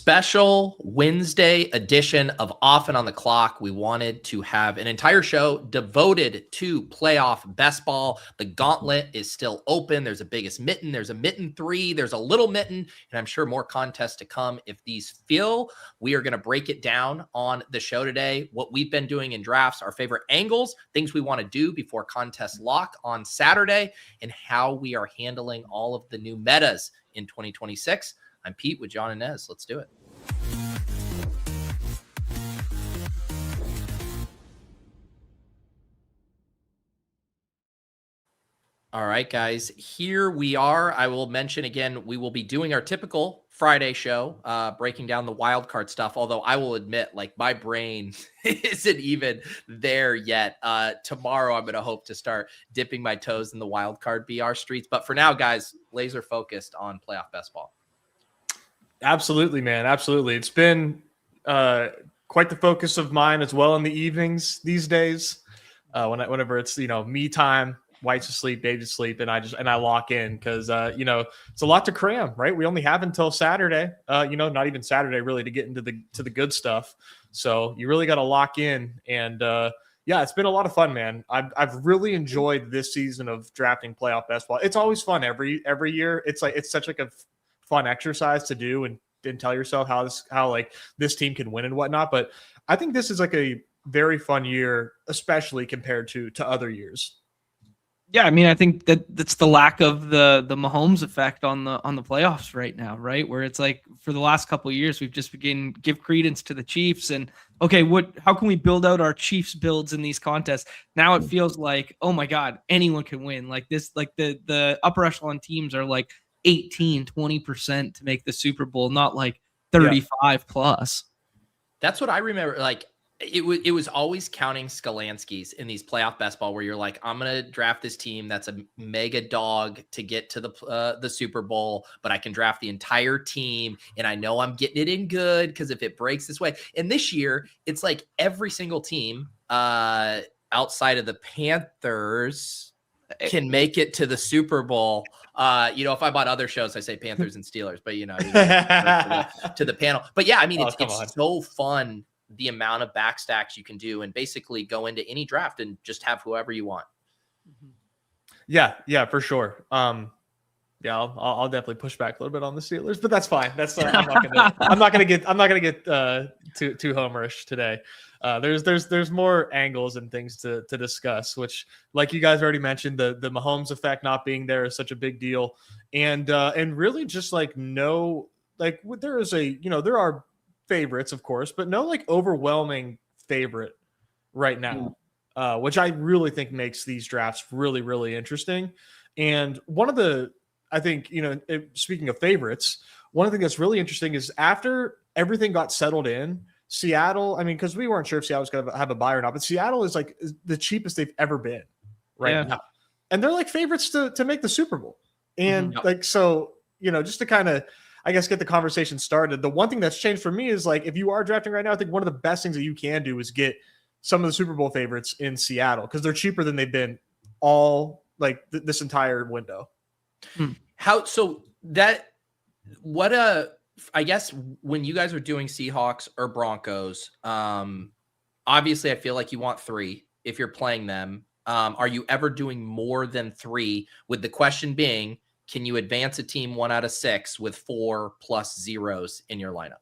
special Wednesday edition of Off and on the Clock. We wanted to have an entire show devoted to playoff best ball. The Gauntlet is still open. There's a biggest mitten. There's a mitten 3. There's a little mitten. And I'm sure more contests to come if these fill. We are going to break it down on the show today. What we've been doing in drafts, our favorite angles, things we want to do before contest lock on Saturday, and how we are handling all of the new metas in 2026. I'm Pete with John and Nez. Let's do it. All right, guys, here we are. I will mention again, we will be doing our typical Friday show, breaking down the wild card stuff. Although I will admit, like, my brain isn't even there yet. Tomorrow, I'm going to hope to start dipping my toes in the wild card BR streets. But for now, guys, laser focused on playoff best ball. Absolutely, man. Absolutely. It's been quite the focus of mine as well in the evenings these days. Whenever it's, me time, wife's asleep, baby's asleep, and I lock in because, it's a lot to cram, right? We only have until Saturday, not even Saturday really to get into the good stuff. So you really got to lock in. And it's been a lot of fun, man. I've really enjoyed this season of drafting playoff best ball. It's always fun every year. It's such like a fun exercise to do and tell yourself how this team can win and whatnot. But I think this is like a very fun year, especially compared to other years. Yeah, I mean, I think that's the lack of the Mahomes effect on the playoffs right now, right? Where it's like for the last couple of years, we've just begun give credence to the Chiefs and okay, how can we build out our Chiefs builds in these contests? Now it feels like, oh my God, anyone can win. Like this, like the upper echelon teams are like 18-20% to make the Super Bowl, not like 35 plus. That's what I remember. Like it was always counting Skalansky's in these playoff best ball where you're like, I'm going to draft this team that's a mega dog to get to the Super Bowl, but I can draft the entire team and I know I'm getting it in good because if it breaks this way. And this year it's like every single team outside of the Panthers can make it to the Super Bowl. If I bought other shows, I say Panthers and Steelers, but to the panel. But yeah, I mean, it's so fun the amount of backstacks you can do and basically go into any draft and just have whoever you want. Yeah, for sure. I'll definitely push back a little bit on the Steelers, but that's fine. That's I'm not gonna get too homerish today. There's more angles and things to discuss, which, like you guys already mentioned, the Mahomes effect not being there is such a big deal, and really just there are favorites, of course, but no like overwhelming favorite right now, which I really think makes these drafts really, really interesting. And one of the, I think, speaking of favorites, one of the things that's really interesting is after everything got settled in, Seattle, I mean, because we weren't sure if Seattle was going to have a bye or not, but Seattle is like the cheapest they've ever been now. And they're like favorites to make the Super Bowl. And just to kind of, I guess, get the conversation started. The one thing that's changed for me is like, if you are drafting right now, I think one of the best things that you can do is get some of the Super Bowl favorites in Seattle because they're cheaper than they've been all like this entire window. I guess when you guys are doing Seahawks or Broncos, obviously I feel like you want 3 if you're playing them. Are you ever doing more than 3 with the question being, can you advance a team 1 out of 6 with 4+ zeros in your lineup?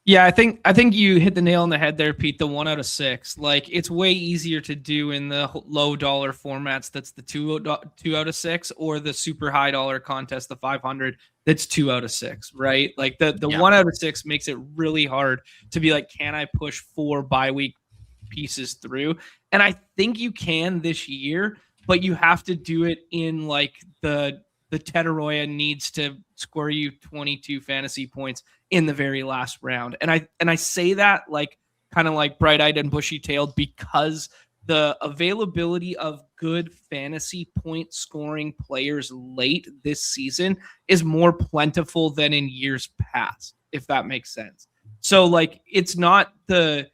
Yeah, I think you hit the nail on the head there, Pete. The 1 out of 6, like it's way easier to do in the low dollar formats. That's the 2 out of 6, or the super high dollar contest, the 500. That's 2 out of 6, right? Like the 1 out of 6 makes it really hard to be like, can I push 4 bye week pieces through? And I think you can this year, but you have to do it in like the Tetaroya needs to score you 22 fantasy points in the very last round. And I say that like kind of like bright-eyed and bushy-tailed because the availability of good fantasy point scoring players late this season is more plentiful than in years past, if that makes sense. So like it's not the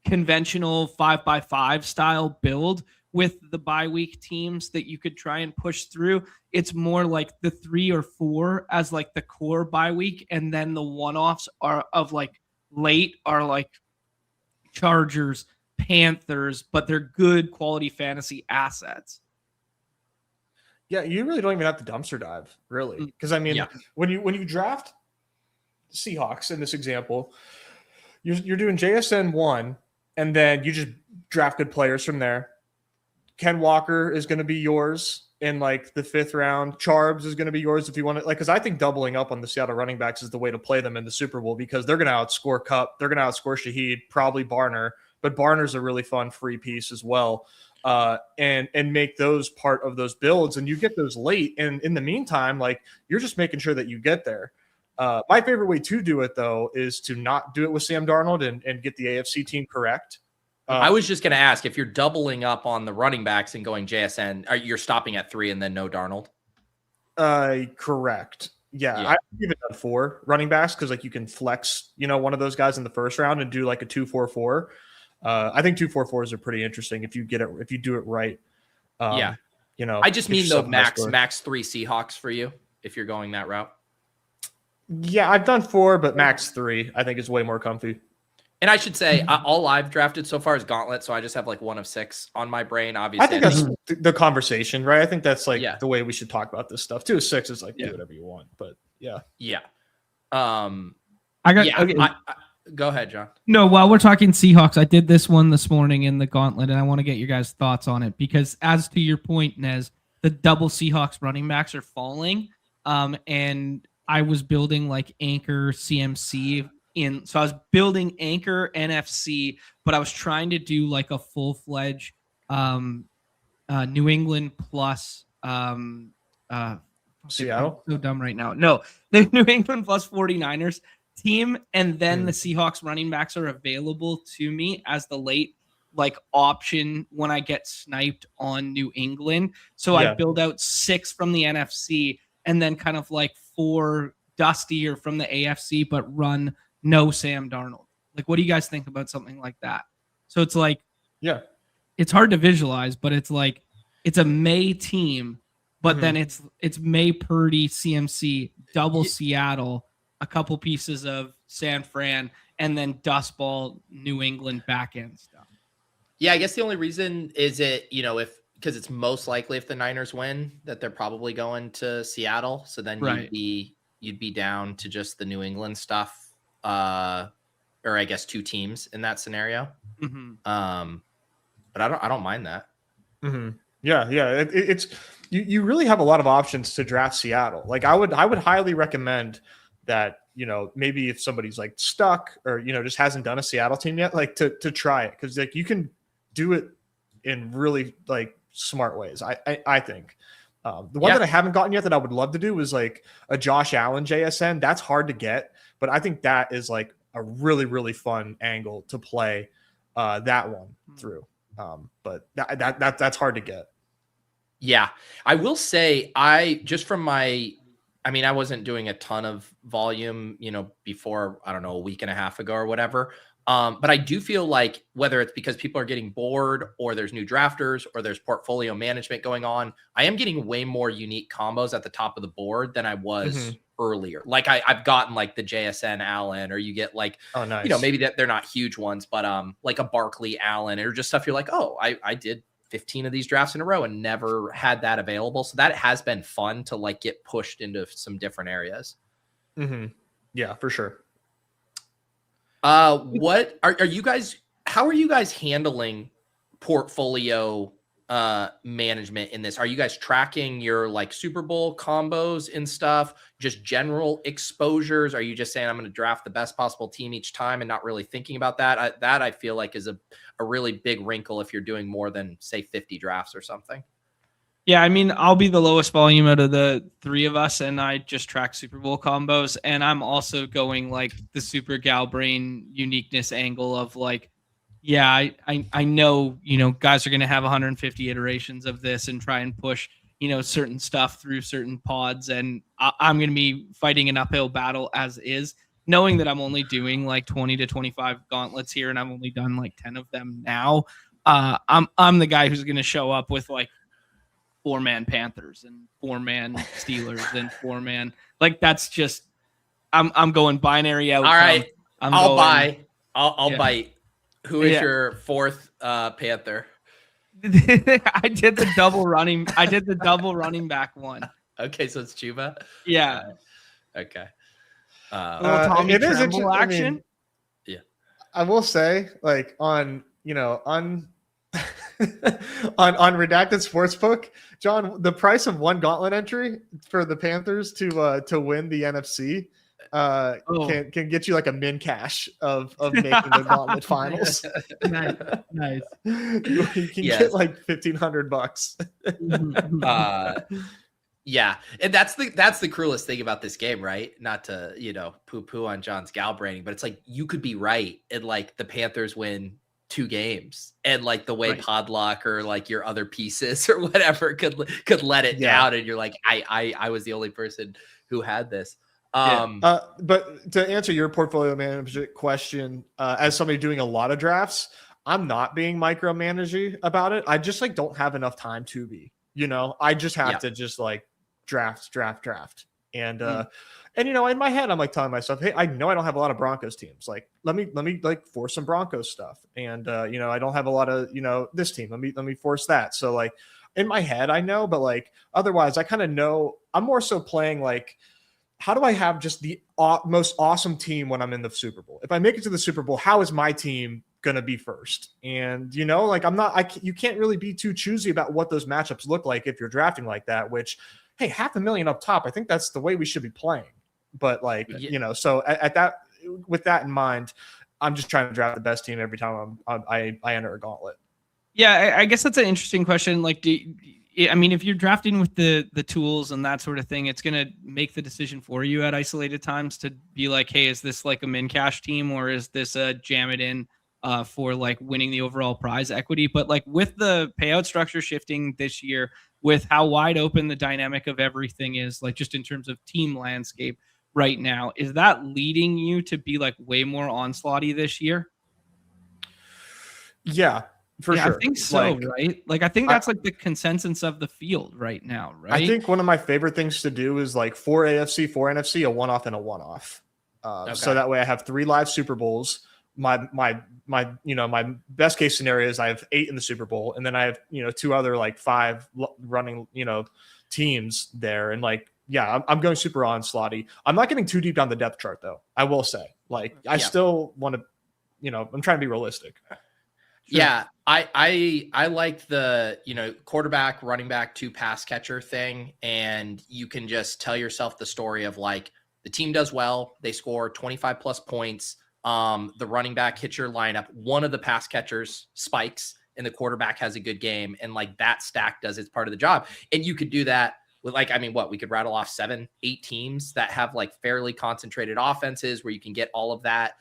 conventional 5x5 style build with the bye week teams that you could try and push through. It's more like the 3 or 4 as like the core bye week, and then the one-offs are of like late are like Chargers, Panthers, but they're good quality fantasy assets. Yeah, you really don't even have to dumpster dive, really, because I mean, when you draft Seahawks in this example, you're doing JSN 1, and then you just draft good players from there. Ken Walker is going to be yours in like the 5th round. Charbs is going to be yours if you want to, like, because I think doubling up on the Seattle running backs is the way to play them in the Super Bowl, because they're going to outscore Kupp, they're going to outscore Shaheed, probably Barner, but Barner's a really fun free piece as well. And make those part of those builds, and you get those late. And in the meantime, like, you're just making sure that you get there. My favorite way to do it, though, is to not do it with Sam Darnold and get the AFC team correct. I was just going to ask, if you're doubling up on the running backs and going JSN, you're stopping at 3 and then no Darnold? Correct. Yeah. I've even done 4 running backs because, like, you can flex, one of those guys in the first round and do like a 2-4-4. I think 2-4-4s are pretty interesting if you do it right. I just mean the max 3 Seahawks for you if you're going that route. Yeah, I've done 4, but max 3 I think is way more comfy. And I should say, all I've drafted so far is Gauntlet, so I just have like 1 of 6 on my brain. Obviously, I think that's the conversation, right? I think that's like the way we should talk about this stuff. 2 of 6 is like do whatever you want, but yeah. Go ahead, John. No, while we're talking Seahawks, I did this one this morning in the Gauntlet, and I want to get your guys' thoughts on it, because as to your point, Nez, the double Seahawks running backs are falling, and I was building like Anchor CMC so I was building Anchor NFC, but I was trying to do like a full-fledged New England plus Seattle. I'm so dumb right now. No, the New England plus 49ers team, and then the Seahawks running backs are available to me as the late like option when I get sniped on New England. So I build out 6 from the NFC and then kind of like 4 dustier from the AFC, but run no Sam Darnold. Like, what do you guys think about something like that? So it's like, it's hard to visualize, but it's like, it's a May team, but then it's May Purdy, CMC, double Seattle, a couple pieces of San Fran, and then dust ball New England back end stuff. Yeah, I guess the only reason is because it's most likely if the Niners win that they're probably going to Seattle. So then you'd be down to just the New England stuff. Or I guess 2 teams in that scenario. But I don't mind that. Yeah. It's you really have a lot of options to draft Seattle. Like I would highly recommend that, maybe if somebody's like stuck or, just hasn't done a Seattle team yet, like to try it. Cause like you can do it in really like smart ways. I think. The one that I haven't gotten yet that I would love to do was like a Josh Allen JSN. That's hard to get, but I think that is like a really, really fun angle to play that one through. But that's hard to get. Yeah. I will say I wasn't doing a ton of volume, before, I don't know, a week and a half ago or whatever. But I do feel like whether it's because people are getting bored or there's new drafters or there's portfolio management going on, I am getting way more unique combos at the top of the board than I was earlier. Like I've gotten like the JSN Allen, or you get like, maybe that they're not huge ones, but like a Barkley Allen, or just stuff you're like, oh, I did 15 of these drafts in a row and never had that available. So that has been fun to like get pushed into some different areas. Yeah, for sure. What are you guys, how are you guys handling portfolio management in this? Are you guys tracking your like Super Bowl combos and stuff, just general exposures? Are you just saying I'm going to draft the best possible team each time and not really thinking about that? That I feel like is a really big wrinkle if you're doing more than say 50 drafts or something. Yeah, I mean, I'll be the lowest volume out of the 3 of us, and I just track Super Bowl combos. And I'm also going like the super gal brain uniqueness angle of like, I know, guys are going to have 150 iterations of this and try and push, certain stuff through certain pods. And I'm going to be fighting an uphill battle as is, knowing that I'm only doing like 20 to 25 gauntlets here, and I've only done like 10 of them now. I'm the guy who's going to show up with like 4-man Panthers and 4-man Steelers and 4-man. Like that's just I'm going binary outcome. All right, I'll Yeah. bite. Who is your fourth Panther? I did the double running back one. Okay, so it's Chuba. Yeah. Okay. Tommy it is Tremble action. I mean, yeah. I will say, like on on Redacted Sportsbook, John, the price of one Gauntlet entry for the Panthers to win the NFC can get you like a min cash of making the Gauntlet finals. Nice. You can get like $1,500. Yeah, and that's the cruelest thing about this game, right? Not to poo on John's gal branding, but it's like you could be right, and like the Panthers win 2 games, and like the way Podlock or like your other pieces or whatever could let it down, and you're like, I was the only person who had this. But to answer your portfolio management question, as somebody doing a lot of drafts, I'm not being micromanaging about it. I just like don't have enough time to be. I just have to just like draft. And in my head, I'm like telling myself, hey, I know I don't have a lot of Broncos teams. Like, let me like force some Broncos stuff. And I don't have a lot of, this team. Let me force that. So like in my head, I know, but like otherwise I kind of know. I'm more so playing like, how do I have just the most awesome team when I'm in the Super Bowl? If I make it to the Super Bowl, how is my team going to be first? And, like you can't really be too choosy about what those matchups look like if you're drafting like that, which, hey, $500,000 up top, I think that's the way we should be playing. But like, so at that, with that in mind, I'm just trying to draft the best team every time I enter a gauntlet. Yeah, I guess that's an interesting question. Like, if you're drafting with the tools and that sort of thing, it's going to make the decision for you at isolated times to be like, hey, is this like a min cash team or is this a jam it in for like winning the overall prize equity? But like with the payout structure shifting this year, with how wide open the dynamic of everything is, like just in terms of team landscape right now, is that leading you to be like way more onslaughty this year? Yeah. For sure. I think so, right? Like, I think that's like the consensus of the field right now, right? I think one of my favorite things to do is like 4 AFC, 4 NFC, a one-off and a one-off. So that way I have 3 live Super Bowls. My best case scenario is I have 8 in the Super Bowl, and then I have 2 other like 5 running teams there, and like I'm going super onslaughty. I'm not getting too deep down the depth chart though. I will say, like I still want to, I'm trying to be realistic. Sure. Yeah, I like the quarterback, running back, 2 pass catcher thing, and you can just tell yourself the story of like the team does well, they score 25 plus points. The running back hits your lineup, one of the pass catchers spikes, and the quarterback has a good game, and like that stack does its part of the job. And you could do that with like, we could rattle off 7, 8 teams that have like fairly concentrated offenses where you can get all of that.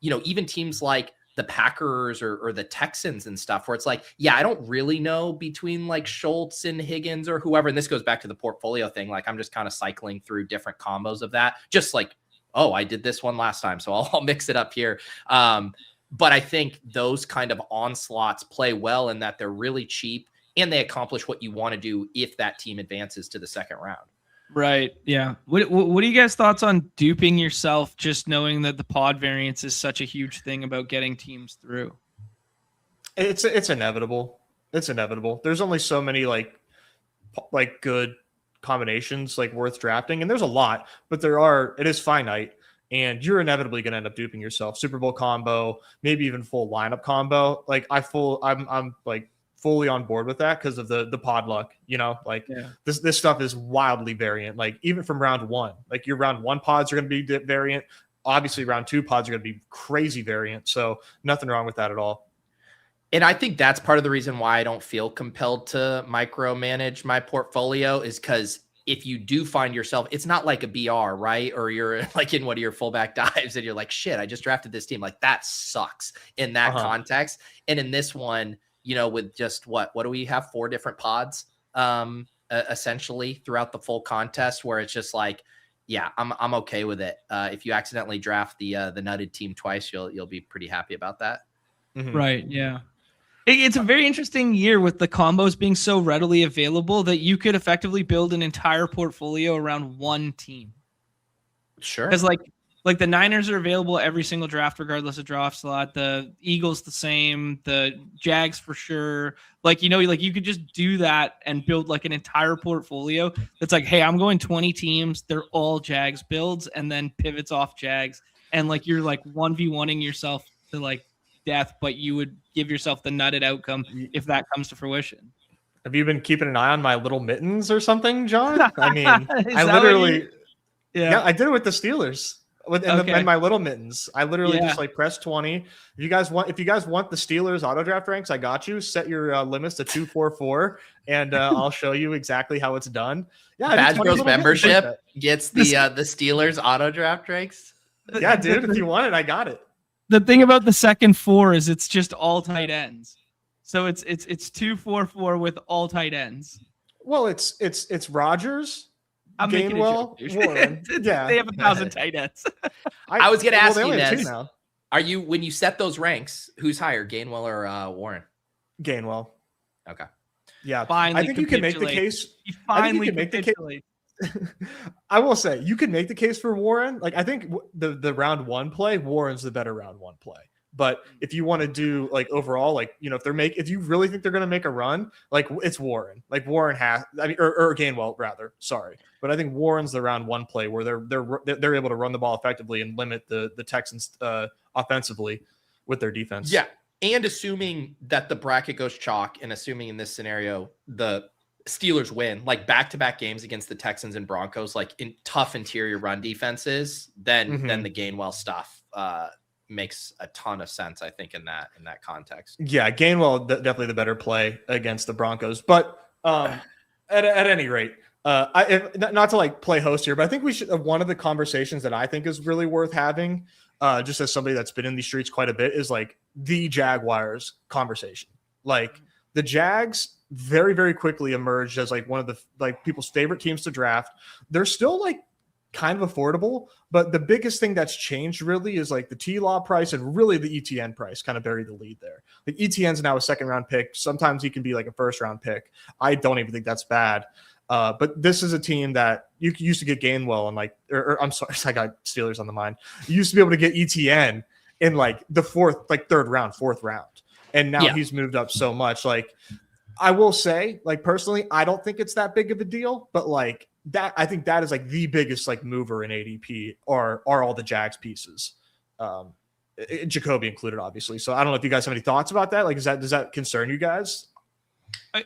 Even teams like the Packers or the Texans and stuff where it's like, I don't really know between like Schultz and Higgins or whoever. And this goes back to the portfolio thing. Like I'm just kind of cycling through different combos of that. Just like, oh, I did this one last time, so I'll mix it up here. But I think those kind of onslaughts play well in that they're really cheap and they accomplish what you want to do if that team advances to the second round. Right. Yeah. What are you guys' thoughts on duping yourself, just knowing that the pod variance is such a huge thing about getting teams through? It's inevitable. It's inevitable. There's only so many like good combinations like worth drafting, and there's a lot, but it is finite, and you're inevitably going to end up duping yourself. Super Bowl combo, maybe even full lineup combo. Like I'm like fully on board with that because of the pod luck, this stuff is wildly variant. Like even from round 1, like your round 1 pods are going to be variant. Obviously round 2 pods are going to be crazy variant. So nothing wrong with that at all. And I think that's part of the reason why I don't feel compelled to micromanage my portfolio is because if you do find yourself, it's not like a BR, right? Or you're like in one of your fullback dives and you're like, shit, I just drafted this team. Like that sucks in that context. And in this one, with just what do we have? 4 different pods, essentially throughout the full contest, where it's just like, I'm okay with it. If you accidentally draft the nutted team twice, you'll be pretty happy about that. Mm-hmm. Right. Yeah. It's a very interesting year with the combos being so readily available that you could effectively build an entire portfolio around one team. Sure. Because like the Niners are available every single draft, regardless of draft slot. The Eagles the same. The Jags for sure. Like, you know, like you could just do that and build like an entire portfolio that's like, hey, I'm going 20 teams. They're all Jags builds, and then pivots off Jags. And like you're like 1v1ing yourself to like death, but you would give yourself the nutted outcome if that comes to fruition. Have you been keeping an eye on my little mittens or something, John? I mean, I that literally, Yeah. I did it with the Steelers and my little mittens. I literally just like press 20. If you guys want the Steelers auto draft ranks, I got you. Set your limits to 244, and I'll show you exactly how it's done. Yeah, Badge Bros membership gets the Steelers auto draft ranks. Yeah, dude. If you want it, I got it. The thing about the second 4 is it's just all tight ends. So it's 2-4-4 with all tight ends. Well, it's Rodgers, I'm Gainwell, Warren. Yeah, they have 1,000 tight ends. I was going to ask you this. this. Are you, when you set those ranks, who's higher, Gainwell or Warren? Gainwell. Okay. Yeah, finally I think you can make the case. You finally make the case. I will say you can make the case for Warren. Like I think the round 1 play, Warren's the better round 1 play. But if you want to do like overall, like, you know, if you really think they're going to make a run, like it's Warren. Like Warren has, I mean, or Gainwell rather. Sorry, but I think Warren's the round 1 play where they're able to run the ball effectively and limit the Texans offensively with their defense. Yeah, and assuming that the bracket goes chalk, and assuming in this scenario the Steelers win, like back-to-back games against the Texans and Broncos, like in tough interior run defenses, then the Gainwell stuff makes a ton of sense, I think, in that context. Yeah, Gainwell definitely the better play against the Broncos, but at any rate, not to like play host here, but I think we should. One of the conversations that I think is really worth having, just as somebody that's been in these streets quite a bit, is like the Jaguars conversation. Like the Jags very, very quickly emerged as like one of the like people's favorite teams to draft. They're still like kind of affordable, but the biggest thing that's changed really is like the T-Law price and really the ETN price kind of buried the lead there. Like ETN's now a 2nd-round pick. Sometimes he can be like a 1st-round pick. I don't even think that's bad. But this is a team that you used to get Gainwell and like, or I'm sorry, I got Steelers on the mind. You used to be able to get ETN in like the 3rd round, 4th round. And now he's moved up so much. Like I will say, like personally, I don't think it's that big of a deal, but like that, I think that is like the biggest like mover in ADP are all the Jags pieces. Jacoby included, obviously. So I don't know if you guys have any thoughts about that. Like, does that concern you guys? I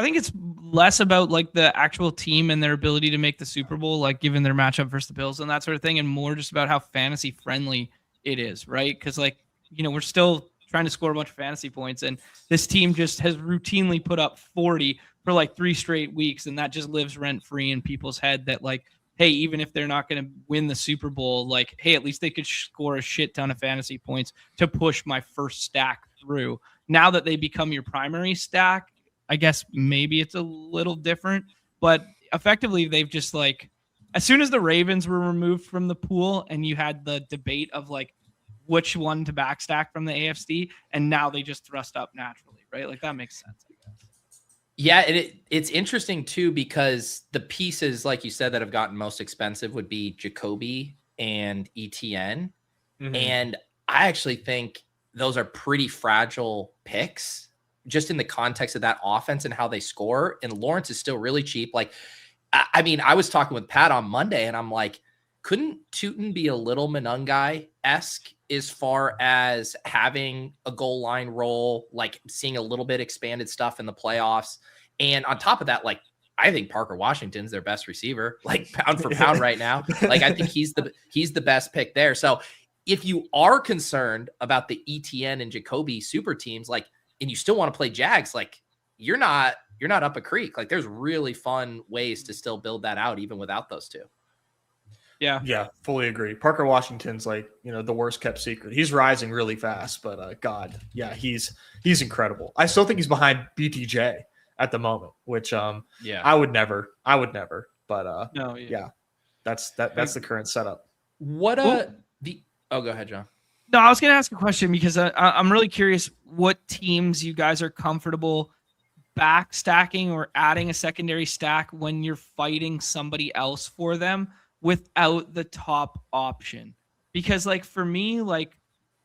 think it's less about like the actual team and their ability to make the Super Bowl, like given their matchup versus the Bills and that sort of thing, and more just about how fantasy friendly it is, right? Because like, you know, we're still trying to score a bunch of fantasy points, and this team just has routinely put up 40 for like 3 straight weeks, and that just lives rent free in people's head that like, hey, even if they're not going to win the Super Bowl, like, hey, at least they could score a shit ton of fantasy points to push my first stack through. Now that they become your primary stack, I guess maybe it's a little different, but effectively they've just like, as soon as the Ravens were removed from the pool and you had the debate of like which one to backstack from the AFC, and now they just thrust up naturally, right? Like that makes sense, I guess. Yeah, it's interesting too, because the pieces, like you said, that have gotten most expensive would be Jacoby and ETN. And I actually think those are pretty fragile picks just in the context of that offense and how they score. And Lawrence is still really cheap. Like, I mean, I was talking with Pat on Monday and I'm like, couldn't Tootin be a little Monungai-esque as far as having a goal line role, like seeing a little bit expanded stuff in the playoffs? And on top of that, like, I think Parker Washington's their best receiver, like pound for pound right now. Like, I think he's the best pick there. So if you are concerned about the ETN and Jacoby super teams, like, and you still want to play Jags, like you're not up a creek. Like there's really fun ways to still build that out even without those two. Yeah, fully agree. Parker Washington's like, you know, the worst kept secret. He's rising really fast, but God, yeah, he's incredible. I still think he's behind BTJ at the moment, which I would never, but no, yeah, that's the current setup. What go ahead, John. No, I was going to ask a question because I'm really curious what teams you guys are comfortable back stacking or adding a secondary stack when you're fighting somebody else for them without the top option. Because like for me, like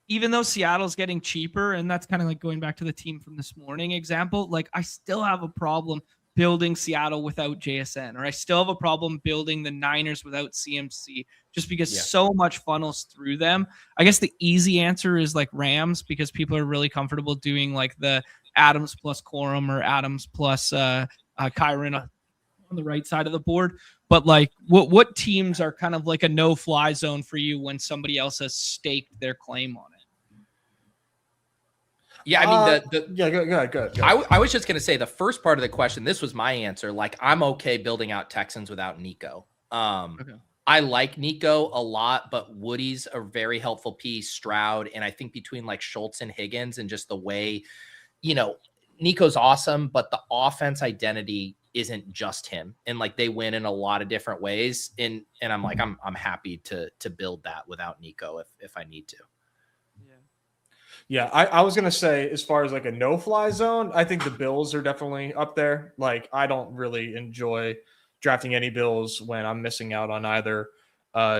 even though Seattle's getting cheaper, and that's kind of like going back to the team from this morning example, like I still have a problem building Seattle without JSN, or I still have a problem building the Niners without CMC, just because so much funnels through them. I guess the easy answer is like Rams, because people are really comfortable doing like the Adams plus Corum or Adams plus Kyron on the right side of the board. But like, what teams are kind of like a no-fly zone for you when somebody else has staked their claim on it? Yeah, I mean, yeah, go ahead. I was just going to say the first part of the question, this was my answer. Like, I'm okay building out Texans without Nico. Okay. I like Nico a lot, but Woody's a very helpful piece, Stroud. And I think between like Schultz and Higgins and just the way, you know, Nico's awesome, but the offense identity isn't just him. And like they win in a lot of different ways. And I'm like, I'm happy to build that without Nico if I need to. Yeah, I was going to say, as far as like a no-fly zone, I think the Bills are definitely up there. Like, I don't really enjoy drafting any Bills when I'm missing out on either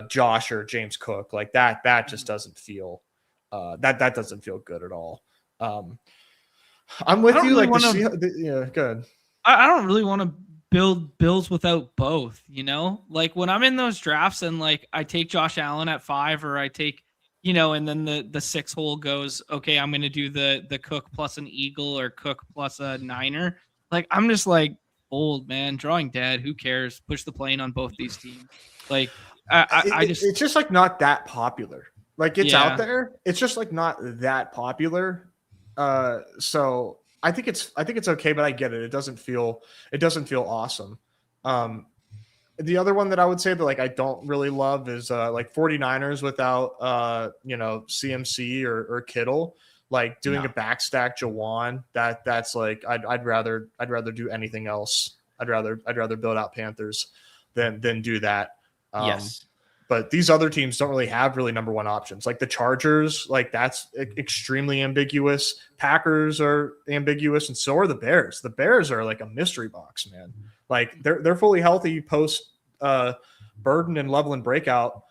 Josh or James Cook. Like, that just doesn't feel that doesn't feel good at all. I'm with you. Really like, yeah, good. I don't really want to build Bills without both, you know? Like, when I'm in those drafts and like I take Josh Allen at 5, or I take, you know, and then the 6 hole goes, okay, I'm going to do the Cook plus an Eagle or Cook plus a Niner. Like, I'm just like, old man, drawing dead. Who cares? Push the plane on both these teams. Like, it's just like not that popular. Like, it's out there. It's just like not that popular. So I think it's okay, but I get it. It doesn't feel awesome. The other one that I would say that like I don't really love is like 49ers without CMC or Kittle. Like doing a backstack Jawan, that's like I'd rather do anything else. I'd rather build out Panthers than do that. Yes. But these other teams don't really have number one options. Like the Chargers, like that's extremely ambiguous. Packers are ambiguous, and so are the Bears. The Bears are like a mystery box, man. Like they're fully healthy post Burden and Loveland breakout.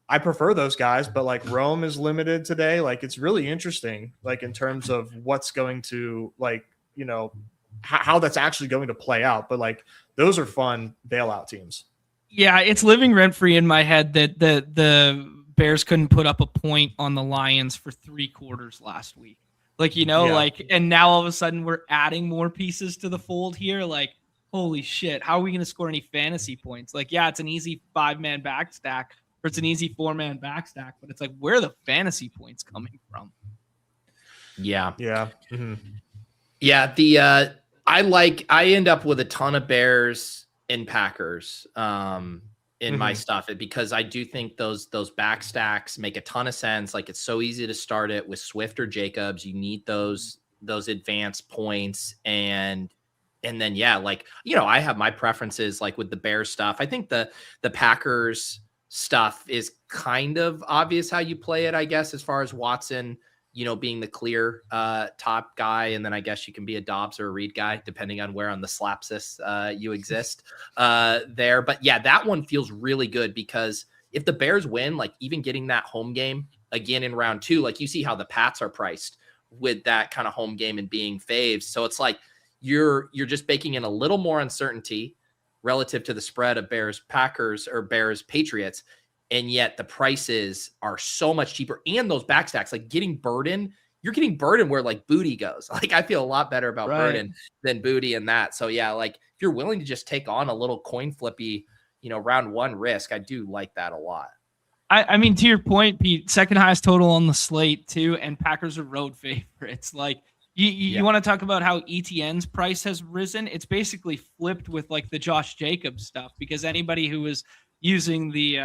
I prefer those guys, but like Rome is limited today. Like it's really interesting, like in terms of what's going to how that's actually going to play out. But like those are fun bailout teams. Yeah, it's living rent free in my head that the Bears couldn't put up a point on the Lions for 3 quarters last week. Like, and now all of a sudden we're adding more pieces to the fold here. Like, holy shit, how are we going to score any fantasy points? Like, yeah, it's an easy 5-man backstack or it's an easy 4-man backstack, but it's like, where are the fantasy points coming from? Yeah. Yeah. Mm-hmm. Yeah. I end up with a ton of Bears and Packers in my stuff, because I do think those backstacks make a ton of sense. Like it's so easy to start it with Swift or Jacobs. You need those advanced points, and then I have my preferences. Like with the Bears stuff, I think the Packers stuff is kind of obvious how you play it, I guess, as far as Watson being the clear top guy. And then I guess you can be a Dobbs or a Reed guy, depending on where on the slapsis you exist there. But yeah, that one feels really good, because if the Bears win, like even getting that home game again in round 2, like you see how the Pats are priced with that kind of home game and being faves. So it's like you're just baking in a little more uncertainty relative to the spread of Bears Packers or Bears Patriots. And yet the prices are so much cheaper. And those backstacks, like getting Burden, you're getting Burden where like Booty goes. Like I feel a lot better about Burden than Booty in that. So yeah, like if you're willing to just take on a little coin flippy, round 1 risk, I do like that a lot. I mean, to your point, Pete, second highest total on the slate too, and Packers are road favorites. Like you want to talk about how ETN's price has risen. It's basically flipped with like the Josh Jacobs stuff, because anybody who was using the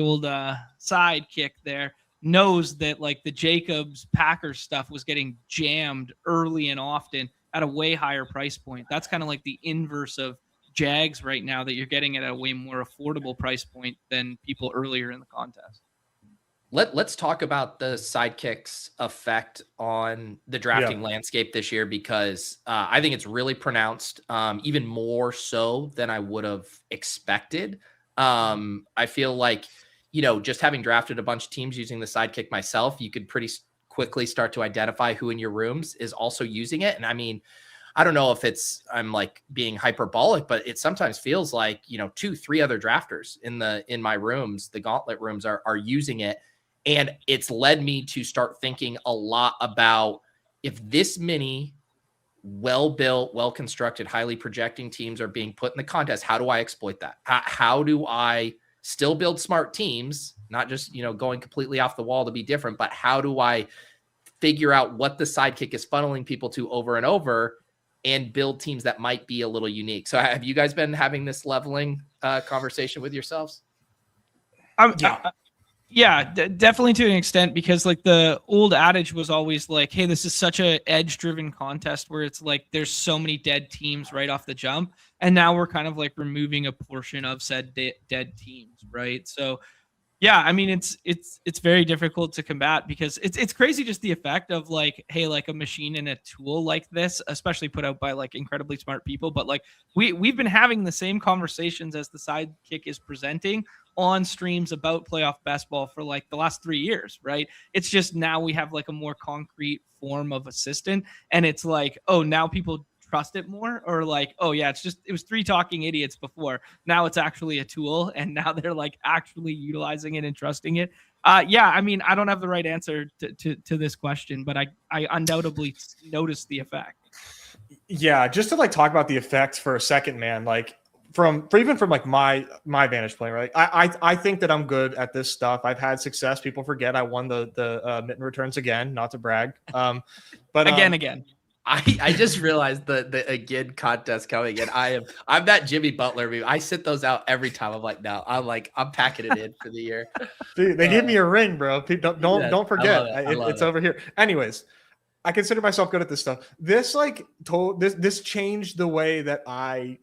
old Sidekick there knows that like the Jacobs Packers stuff was getting jammed early and often at a way higher price point. That's kind of like the inverse of Jags right now, that you're getting at a way more affordable price point than people earlier in the contest. Let's talk about the Sidekick's effect on the drafting landscape this year, because I think it's really pronounced, even more so than I would have expected. I feel like, just having drafted a bunch of teams using the Sidekick myself, you could pretty quickly start to identify who in your rooms is also using it. And I mean, I don't know if I'm like being hyperbolic, but it sometimes feels like, 2-3 other drafters in my rooms, the Gauntlet rooms, are using it. And it's led me to start thinking a lot about, if this many well-built, well-constructed, highly projecting teams are being put in the contest, how do I exploit that? How do I still build smart teams, not just, going completely off the wall to be different, but how do I figure out what the Sidekick is funneling people to over and over and build teams that might be a little unique? So have you guys been having this leveling conversation with yourselves? Yeah, definitely to an extent, because like the old adage was always like, hey, this is such a edge driven contest where it's like there's so many dead teams right off the jump. And now we're kind of like removing a portion of said dead teams, right? So yeah, I mean, it's very difficult to combat, because it's crazy just the effect of like, hey, like a machine and a tool like this, especially put out by like incredibly smart people. But like we've been having the same conversations as the Sidekick is presenting on streams about playoff best ball for like the last 3 years, right? It's just now we have like a more concrete form of assistant, and it's like, oh, now people trust it more, or like, oh yeah, it was 3 talking idiots before. Now it's actually a tool, and now they're like actually utilizing it and trusting it. Yeah, I mean, I don't have the right answer to this question, but I undoubtedly noticed the effect. Yeah, just to like talk about the effect for a second, man. Like from like my vantage point, right? I think that I'm good at this stuff. I've had success. People forget I won the mitten returns again, not to brag. But again. I just realized the again contest coming in. I'm that Jimmy Butler meme. I sit those out every time. I'm like, no, I'm packing it in for the year. Dude, they give me a ring, bro. Don't forget. It's over here. Anyways, I consider myself good at this stuff. This like this changed the way that I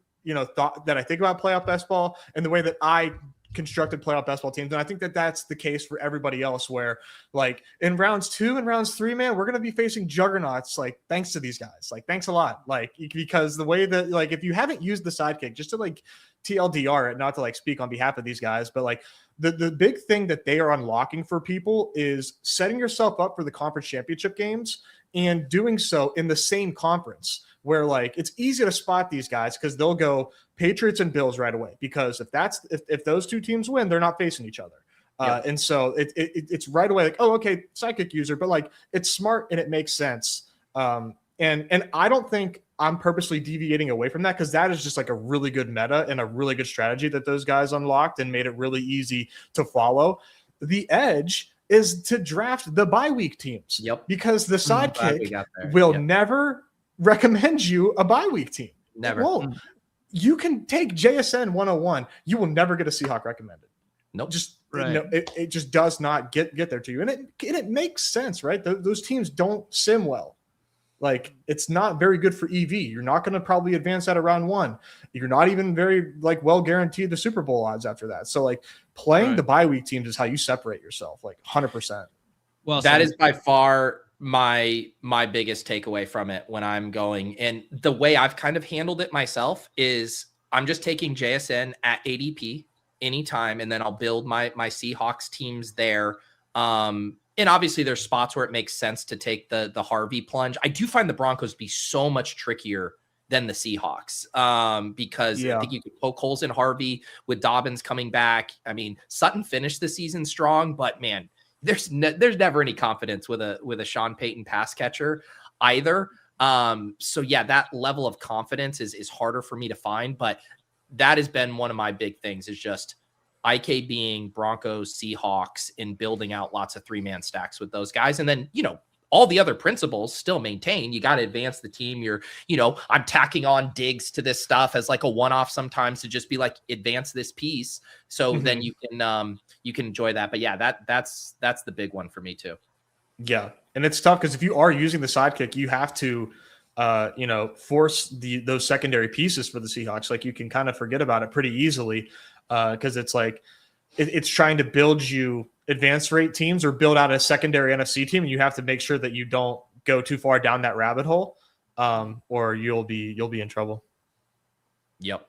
thought that I think about playoff best ball, and the way that I constructed playoff best ball teams. And I think that that's the case for everybody else, where like in rounds 2 and rounds 3, man, we're going to be facing juggernauts. Like, thanks to these guys, like, thanks a lot. Like, because the way that, like, if you haven't used the Sidekick, just to like TLDR it, not to like speak on behalf of these guys, but like the big thing that they are unlocking for people is setting yourself up for the conference championship games, and doing so in the same conference, where like it's easy to spot these guys because they'll go Patriots and Bills right away, because if those 2 teams win, they're not facing each other. And so it's right away like, oh, okay, Sidekick user, but like it's smart and it makes sense. And I don't think I'm purposely deviating away from that, because that is just like a really good meta and a really good strategy that those guys unlocked and made it really easy to follow. The edge is to draft the bye week teams. Yep. Because the Sidekick will never recommend you a bye week team. Never. It won't. You can take JSN 101. You will never get a Seahawk recommended. Nope. Just right. It just does not get there to you. And it makes sense, right? Those teams don't sim well. Like, it's not very good for EV. You're not going to probably advance out of round 1. You're not even very like well guaranteed the Super Bowl odds after that. So like playing the bye week teams is how you separate yourself, like 100%. Well, that is by far my biggest takeaway from it when I'm going. And the way I've kind of handled it myself is I'm just taking JSN at ADP anytime, and then I'll build my Seahawks teams there. And obviously there's spots where it makes sense to take the Harvey plunge. I do find the Broncos be so much trickier than the Seahawks, because I think you could poke holes in Harvey with Dobbins coming back. I mean, Sutton finished the season strong, but man, there's never any confidence with a Sean Payton pass catcher either. So yeah, that level of confidence is harder for me to find, but that has been one of my big things, is just IK being Broncos, Seahawks, and building out lots of 3-man stacks with those guys. And then, all the other principles still maintain. You got to advance the team. I'm tacking on Diggs to this stuff as like a one-off sometimes to just be like, advance this piece. So then you can enjoy that. But yeah, that's the big one for me too. Yeah. And it's tough because if you are using the Sidekick, you have to, force those secondary pieces for the Seahawks. Like, you can kind of forget about it pretty easily, because it's like, it's trying to build you advanced rate teams or build out a secondary NFC team, and you have to make sure that you don't go too far down that rabbit hole, or you'll be in trouble. Yep.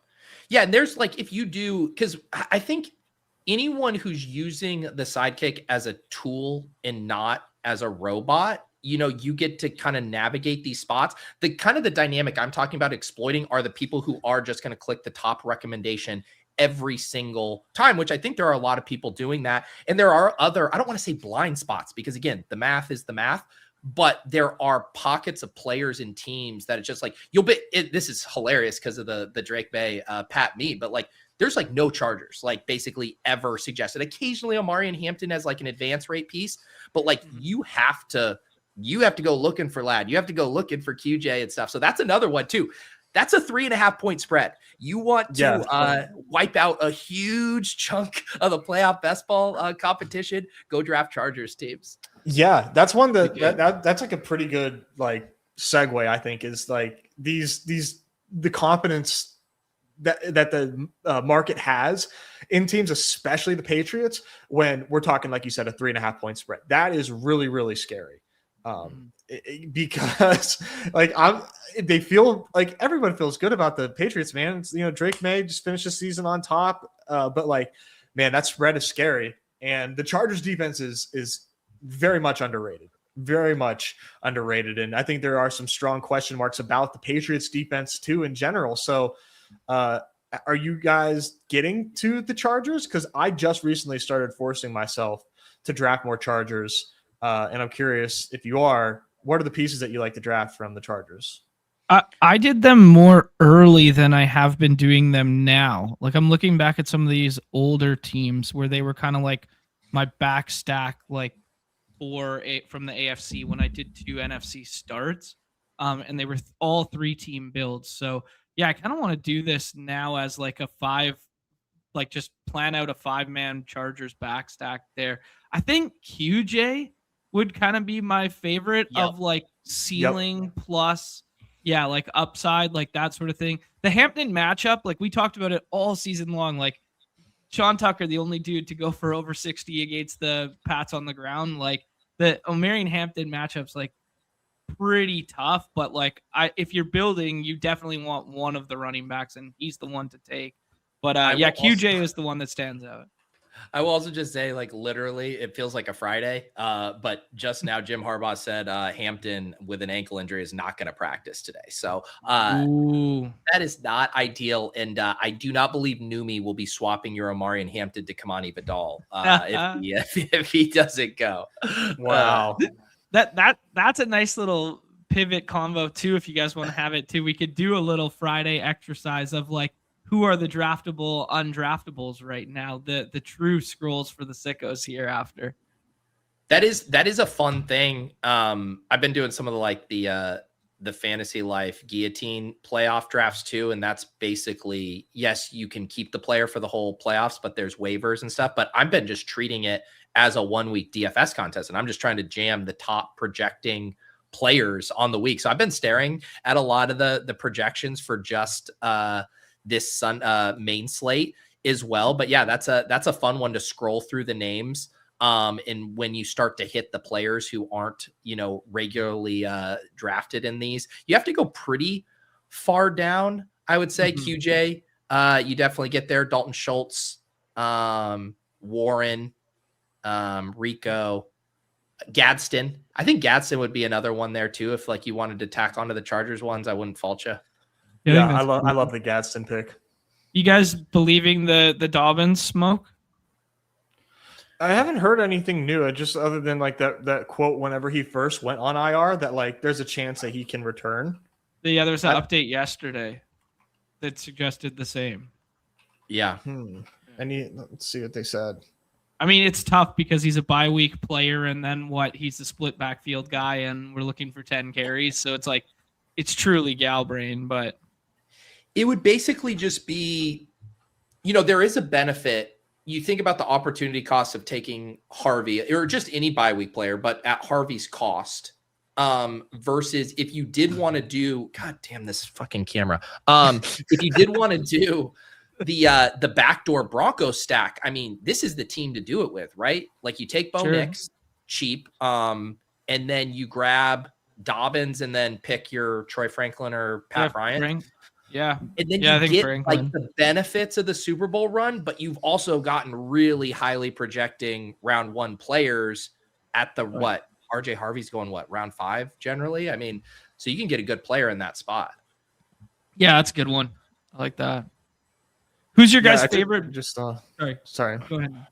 Yeah, and there's like, if you do, because I think anyone who's using the Sidekick as a tool and not as a robot, you get to kind of navigate these spots. The kind of the dynamic I'm talking about exploiting are the people who are just going to click the top recommendation every single time, which I think there are a lot of people doing that. And there are other, I don't want to say blind spots, because again, the math is the math, but there are pockets of players and teams that it's just like, this is hilarious because of the Drake May Pat me, but like, there's like no Chargers, like basically ever suggested. Occasionally Omarion Hampton has like an advance rate piece, but like you have to go looking for Lad. You have to go looking for QJ and stuff. So that's another one too. That's a 3.5 point spread. You want to wipe out a huge chunk of the playoff best ball competition. Go draft Chargers teams. Yeah, that's one that's like a pretty good like segue. I think is like the confidence that the market has in teams, especially the Patriots, when we're talking, like you said, a 3.5 point spread. That is really, really scary. Because like they feel like everyone feels good about the Patriots, man. It's, Drake May just finished the season on top. But like, man, that spread is scary. And the Chargers defense is very much underrated. Very much underrated. And I think there are some strong question marks about the Patriots defense too in general. So are you guys getting to the Chargers? Because I just recently started forcing myself to draft more Chargers. And I'm curious, if you are, what are the pieces that you like to draft from the Chargers? I did them more early than I have been doing them now. Like I'm looking back at some of these older teams where they were kind of like my back stack, like from the AFC when I did 2 NFC starts. And they were all 3-team builds. So yeah, I kind of want to do this now as like a 5, like just plan out a 5-man Chargers back stack there. I think QJ would kind of be my favorite of like ceiling plus, like upside, like that sort of thing. The Hampton matchup, like we talked about it all season long, like Sean Tucker, the only dude to go for over 60 against the Pats on the ground. Like the Omarion Hampton matchup's like pretty tough, but like if you're building, you definitely want one of the running backs, and he's the one to take. But QJ is the one that stands out. I will also just say, like, literally, it feels like a Friday. But just now, Jim Harbaugh said Hampton with an ankle injury is not going to practice today. So that is not ideal. And I do not believe Numi will be swapping your Omarion Hampton to Kamani Vidal if he doesn't go. Wow. That's a nice little pivot combo too. If you guys want to have it too, we could do a little Friday exercise of like, who are the draftable undraftables right now? The true scrolls for the sickos here after. That is a fun thing. I've been doing some of the fantasy life guillotine playoff drafts too. And that's basically, yes, you can keep the player for the whole playoffs, but there's waivers and stuff. But I've been just treating it as a 1-week DFS contest. And I'm just trying to jam the top projecting players on the week. So I've been staring at a lot of the projections for just this main slate as well. But yeah, that's a fun one to scroll through the names. And when you start to hit the players who aren't, regularly drafted in these, you have to go pretty far down. I would say QJ, you definitely get there. Dalton Schultz, Warren, Rico, Gadsden. I think Gadsden would be another one there too. If like you wanted to tack onto the Chargers ones, I wouldn't fault you. Yeah, I love the Gadsden pick. You guys believing the Dobbins smoke? I haven't heard anything new, just other than like that quote whenever he first went on IR that like there's a chance that he can return. Yeah, there was an update yesterday that suggested the same. Yeah. Let's see what they said. I mean, it's tough because he's a bye week player, and then he's a split backfield guy, and we're looking for 10 carries. So it's like, it's truly gal brain, but it would basically just be, there is a benefit. You think about the opportunity cost of taking Harvey or just any bye week player, but at Harvey's cost, versus if you did want to do, God damn this fucking camera. If you did want to do the backdoor Broncos stack. I mean, this is the team to do it with, right? Like you take Bo Nix cheap, and then you grab Dobbins and then pick your Troy Franklin or Pat Bryant. Yeah. And then you get like the benefits of the Super Bowl run, but you've also gotten really highly projecting round 1 players at the what? RJ Harvey's going what? Round 5 generally? I mean, so you can get a good player in that spot. Yeah, that's a good one. I like that. Who's your guys' favorite? Sorry. Go ahead.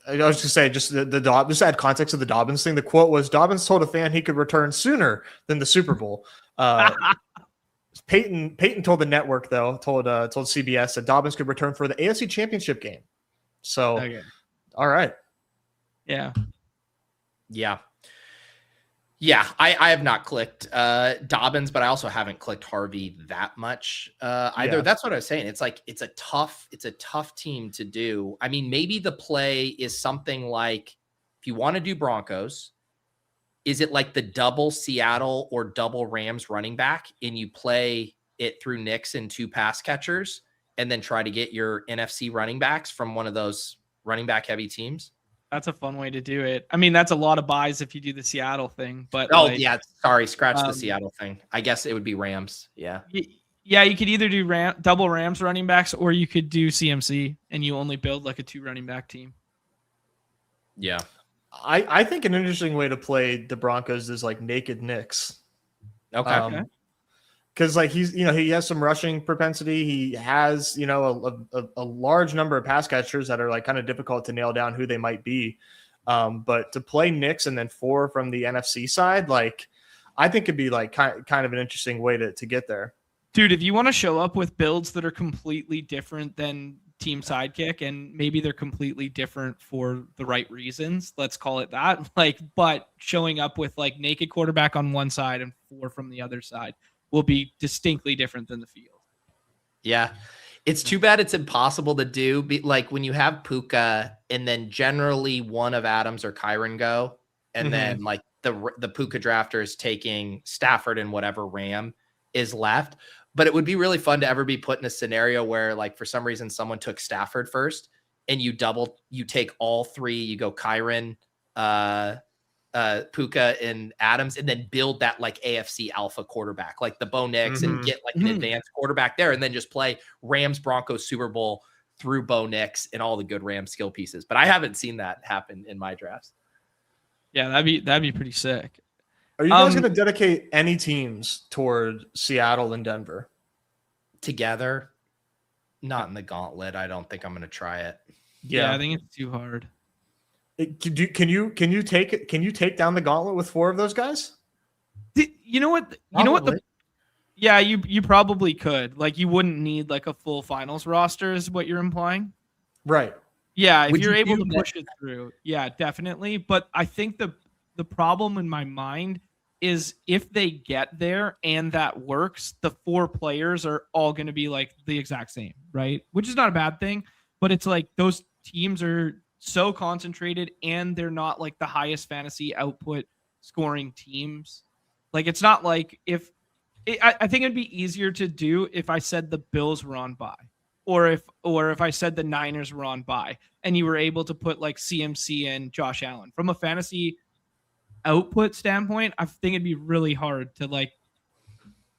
I was just saying, just just add context to the Dobbins thing. The quote was, Dobbins told a fan he could return sooner than the Super Bowl. Peyton told the network, though, told CBS that Dobbins could return for the AFC Championship game. So, all right. Yeah. I have not clicked Dobbins, but I also haven't clicked Harvey that much either. That's what I was saying. It's like it's a tough team to do. I mean, maybe the play is something like, if you want to do Broncos, is it like the double Seattle or double Rams running back, and you play it through Nix and 2 pass catchers, and then try to get your NFC running backs from one of those running back heavy teams? That's a fun way to do it. I mean, that's a lot of buys if you do the Seattle thing. But scratch the Seattle thing. I guess it would be Rams. Yeah, you could either do double Rams running backs, or you could do CMC, and you only build like a 2 running back team. Yeah. I think an interesting way to play the Broncos is like naked Nix. Okay. Because like he has some rushing propensity. He has a large number of pass catchers that are like kind of difficult to nail down who they might be. But to play Nix and then 4 from the NFC side, like I think it'd be like kind of an interesting way to get there. Dude, if you want to show up with builds that are completely different than Team Sidekick, and maybe they're completely different for the right reasons, let's call it that. Like, but showing up with like naked quarterback on one side and 4 from the other side will be distinctly different than the field. Yeah. It's too bad it's impossible to do. Like when you have Puka and then generally one of Adams or Kyron go, and then like the Puka drafter is taking Stafford and whatever Ram is left. But it would be really fun to ever be put in a scenario where, like, for some reason, someone took Stafford first, and you take all 3. You go Kyron, Puka, and Adams, and then build that like AFC alpha quarterback, like the Bo Nix, and get like an advanced quarterback there, and then just play Rams Broncos Super Bowl through Bo Nix and all the good Rams skill pieces. But I haven't seen that happen in my drafts. Yeah, that'd be pretty sick. Are you guys going to dedicate any teams toward Seattle and Denver together? Not in the Gauntlet. I don't think I'm going to try it. Yeah, I think it's too hard. Can you take down the Gauntlet with 4 of those guys? You know what? You probably could. Like, you wouldn't need like a full finals roster, is what you're implying, right? Yeah, if you're able to push it through, yeah, definitely. But I think the problem in my mind is if they get there and that works, the 4 players are all going to be like the exact same, right? Which is not a bad thing, but it's like those teams are so concentrated and they're not like the highest fantasy output scoring teams. Like, it's not like I think it'd be easier to do if I said the Bills were on bye, or if I said the Niners were on bye and you were able to put like CMC and Josh Allen. From a fantasy output standpoint, I think it'd be really hard to like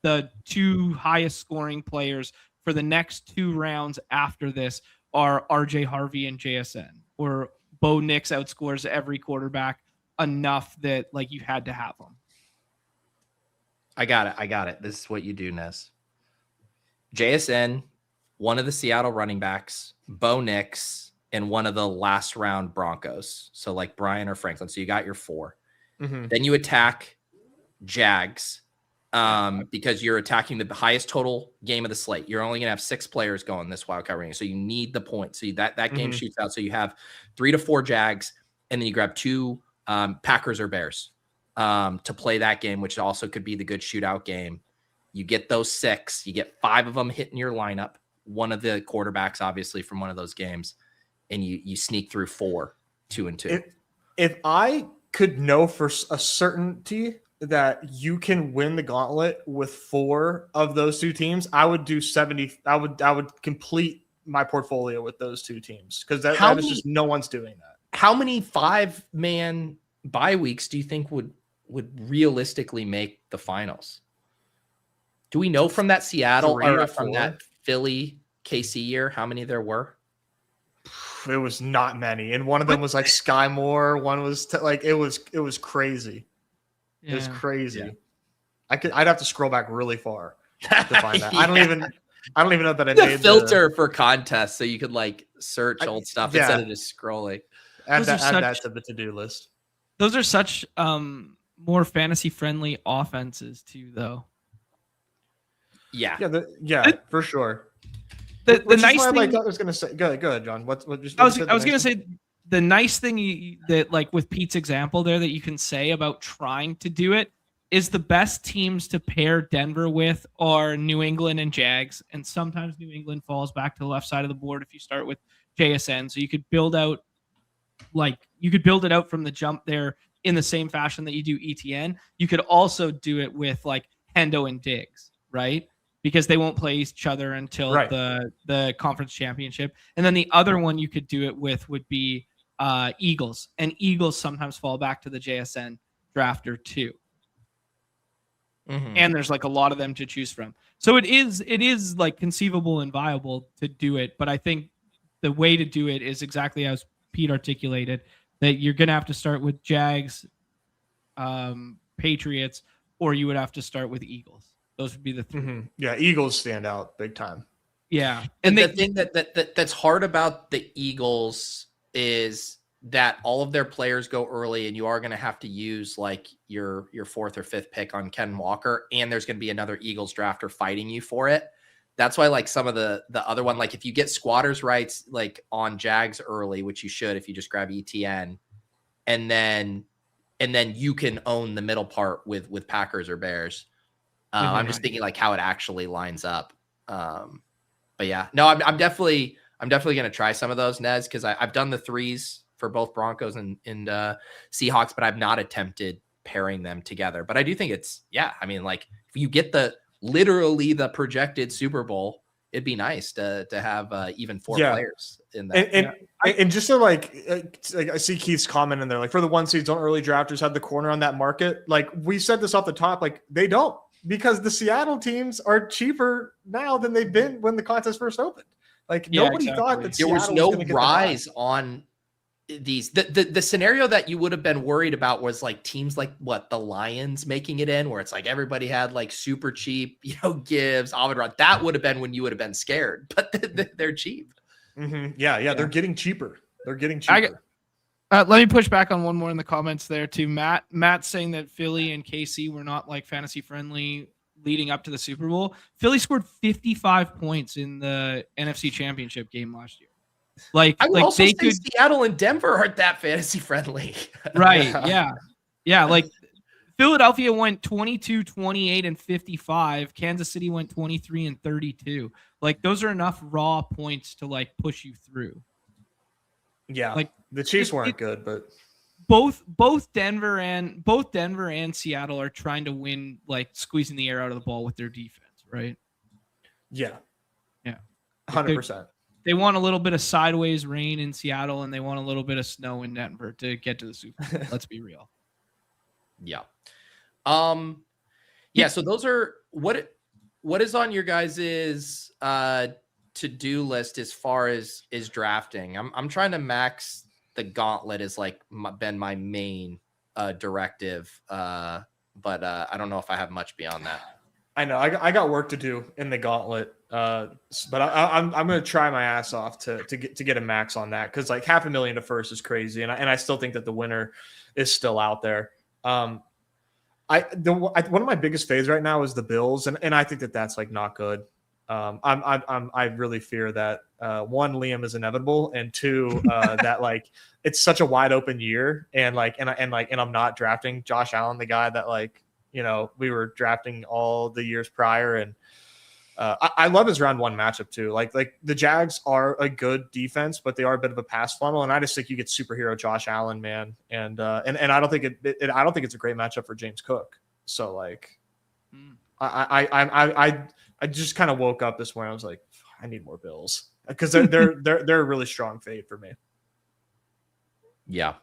the 2 highest scoring players for the next 2 rounds after this are RJ Harvey and JSN, or Bo Nix outscores every quarterback enough that like you had to have them. I got it. This is what you do, Ness. JSN, one of the Seattle running backs, Bo Nix, and one of the last round Broncos. So like Brian or Franklin. So you got your 4. Then you attack Jags because you're attacking the highest total game of the slate. You're only going to have 6 players going this wildcard range. So you need the points. So that game shoots out. So you have 3 to 4 Jags, and then you grab 2 Packers or Bears to play that game, which also could be the good shootout game. You get those 6. You get 5 of them hitting your lineup. One of the quarterbacks, obviously, from one of those games. And you sneak through 4, 2 and 2. If I could know for a certainty that you can win the Gauntlet with 4 of those 2 teams, I would do 70. I would complete my portfolio with those two teams because that is just no one's doing that. How many 5-man bye weeks do you think would realistically make the finals? Do we know from that Seattle or from that Philly KC year how many there were? It was not many, and one of them was like Sky Moore. One was it was crazy. Yeah. It was crazy. Yeah. I'd have to scroll back really far to find that. Yeah. I don't even know that I made filter for contests so you could like search old stuff instead of just scrolling. Add that to the to-do list. Those are such more fantasy friendly offenses too, though. Yeah, for sure. The nice thing I was gonna say, go ahead, John. I was gonna say the nice thing that like with Pete's example there that you can say about trying to do it is the best teams to pair Denver with are New England and Jags, and sometimes New England falls back to the left side of the board if you start with JSN. So you could build it out from the jump there in the same fashion that you do ETN. You could also do it with like Hendo and Diggs, right? Because they won't play each other until the conference championship. And then the other one you could do it with would be Eagles. And Eagles sometimes fall back to the JSN drafter too. Mm-hmm. And there's like a lot of them to choose from. So it is like conceivable and viable to do it. But I think the way to do it is exactly as Pete articulated, that you're going to have to start with Jags, Patriots, or you would have to start with Eagles. Those would be the three. Mm-hmm. Yeah, Eagles stand out big time. Yeah. And the thing that's hard about the Eagles is that all of their players go early, and you are going to have to use like your 4th or 5th pick on Ken Walker, and there's going to be another Eagles drafter fighting you for it. That's why like some of the other one, like if you get squatters rights like on Jags early, which you should if you just grab ETN, and then you can own the middle part with Packers or Bears. I'm just thinking like how it actually lines up. But yeah, no, I'm definitely going to try some of those, Nez, because I've done the 3s for both Broncos and Seahawks, but I've not attempted pairing them together. But I do think it's, I mean, like if you get literally the projected Super Bowl, it'd be nice to have even 4 players in that. And just so like I see Keith's comment in there, like for the 1 seeds, don't early drafters have the corner on that market? Like we said this off the top, like they don't. Because the Seattle teams are cheaper now than they've been when the contest first opened. Like nobody thought that there was no rise on these. The scenario that you would have been worried about was like teams like the Lions making it in, where it's like everybody had like super cheap, Gibbs, Amon-Ra. That would have been when you would have been scared, but they're cheap. Mm-hmm. Yeah, they're getting cheaper. Let me push back on one more in the comments there too. Matt's saying that Philly and KC were not like fantasy friendly leading up to the Super Bowl. Philly scored 55 points in the NFC Championship game last year. Like I would also say Seattle and Denver aren't that fantasy friendly. Right. Yeah. Like Philadelphia went 22, 28, and 55. Kansas City went 23 and 32. Like those are enough raw points to like push you through. Yeah. Like the Chiefs weren't good, but both Denver and Seattle are trying to win, like squeezing the air out of the ball with their defense, right? Yeah. 100%. They want a little bit of sideways rain in Seattle, and they want a little bit of snow in Denver to get to the Super Bowl. Let's be real. Yeah. So those are what is on your guys's to-do list as far as drafting. I'm trying to max the Gauntlet is like been my main directive, but I don't know if I have much beyond that. I know I got work to do in the Gauntlet, but I'm going to try my ass off to get a max on that, because like $500,000 to first is crazy, and I still think that the winner is still out there. One of my biggest fades right now is the Bills, and I think that that's like not good. I really fear that 1, Liam is inevitable, and 2, that like it's such a wide open year, and I'm not drafting Josh Allen, the guy that like we were drafting all the years prior, and I love his round 1 matchup too. Like the Jags are a good defense, but they are a bit of a pass funnel, and I just think you get superhero Josh Allen, man, and I don't think I don't think it's a great matchup for James Cook. So like, I just kind of woke up this morning. I was like, I need more Bills. because they're a really strong fade for me. Yeah.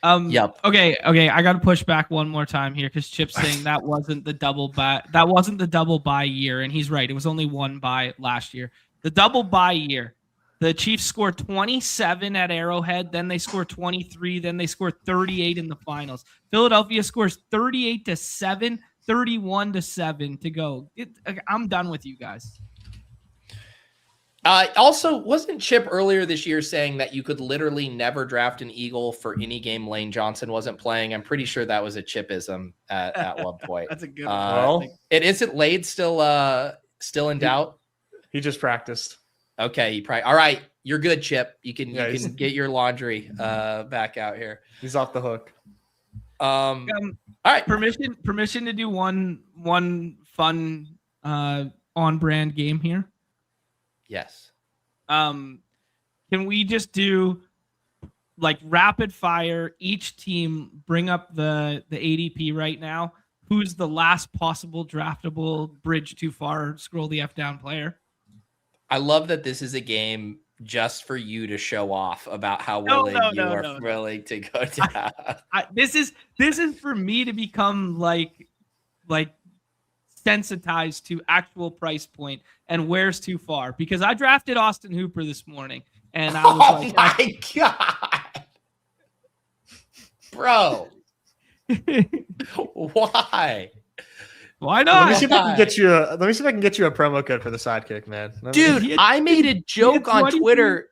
Yep. Okay. I got to push back one more time here because Chip's saying that wasn't the double buy. That wasn't the double buy year, and he's right. It was only one buy last year. The double buy year, the Chiefs scored 27 at Arrowhead, then they scored 23, then they scored 38 in the finals. Philadelphia scores 38-7, 31-7 to go. I'm done with you guys. Also, wasn't Chip earlier this year saying that you could literally never draft an Eagle for any game Lane Johnson wasn't playing? I'm pretty sure that was a Chipism at one point. That's a good one. Well, it isn't Lade still in doubt. He just practiced. Okay, he probably all right. You're good, Chip. You can get your laundry back out here. He's off the hook. All right. Permission to do one fun on brand game here. Yes. Can we just do like rapid fire? Each team bring up the ADP right now. Who's the last possible draftable bridge too far? Scroll the F down player. I love that this is a game just for you to show off about how willing you are willing to go down. This is for me to become like sensitized to actual price point and where's too far, because I drafted Austin Hooper this morning and I was my God, bro, why not? Let me see if I can get you a promo code for the Sidekick, man. Dude, I made a joke on Twitter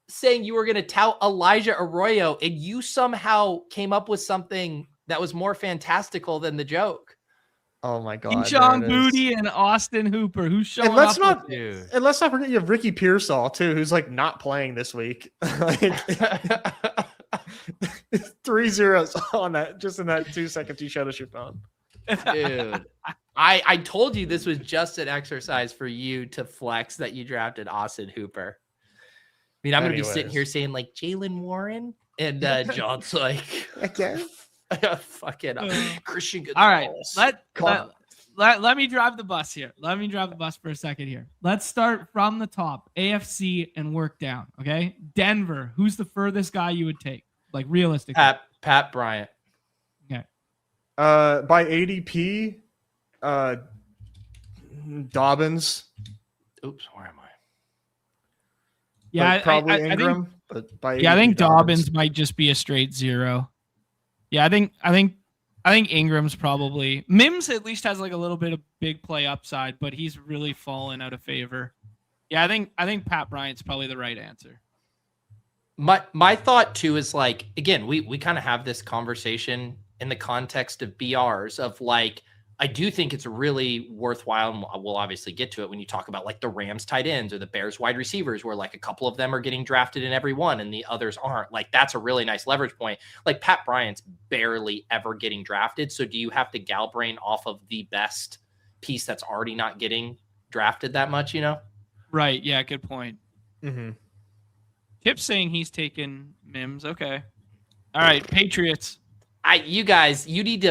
saying you were going to tout Elijah Arroyo and you somehow came up with something that was more fantastical than the joke. Oh my God! Sean Booty and Austin Hooper. Who's showing and let's up? And let's not forget you have Ricky Pearsall too, who's like not playing this week. 3 zeros on that, just in that 2 seconds you showed us your phone. Dude, I told you this was just an exercise for you to flex that you drafted Austin Hooper. I mean, I'm going to be sitting here saying like Jalen Warren and John's like, okay. Fucking Christian Gonzalez. All right, let me drive the bus here. Let me drive the bus for a second here. Let's start from the top, AFC, and work down. Okay, Denver. Who's the furthest guy you would take, like realistically? Pat Bryant. Okay. By ADP, Dobbins. Oops, where am I? Yeah, probably Ingram. But by ADP, I think Dobbins might just be a straight 0. Yeah, I think Ingram's probably. Mims at least has like a little bit of big play upside, but he's really fallen out of favor. Yeah, I think Pat Bryant's probably the right answer. My thought too is like, again, we kind of have this conversation in the context of BRs of like, I do think it's really worthwhile, and we'll obviously get to it when you talk about like the Rams tight ends or the Bears wide receivers, where like a couple of them are getting drafted in every one and the others aren't. Like that's a really nice leverage point. Like Pat Bryant's barely ever getting drafted. So do you have to gal brain off of the best piece that's already not getting drafted that much, you know? Right. Yeah, good point. Mm-hmm. Chip's saying he's taken Mims. Okay. All right, Patriots. You guys, you need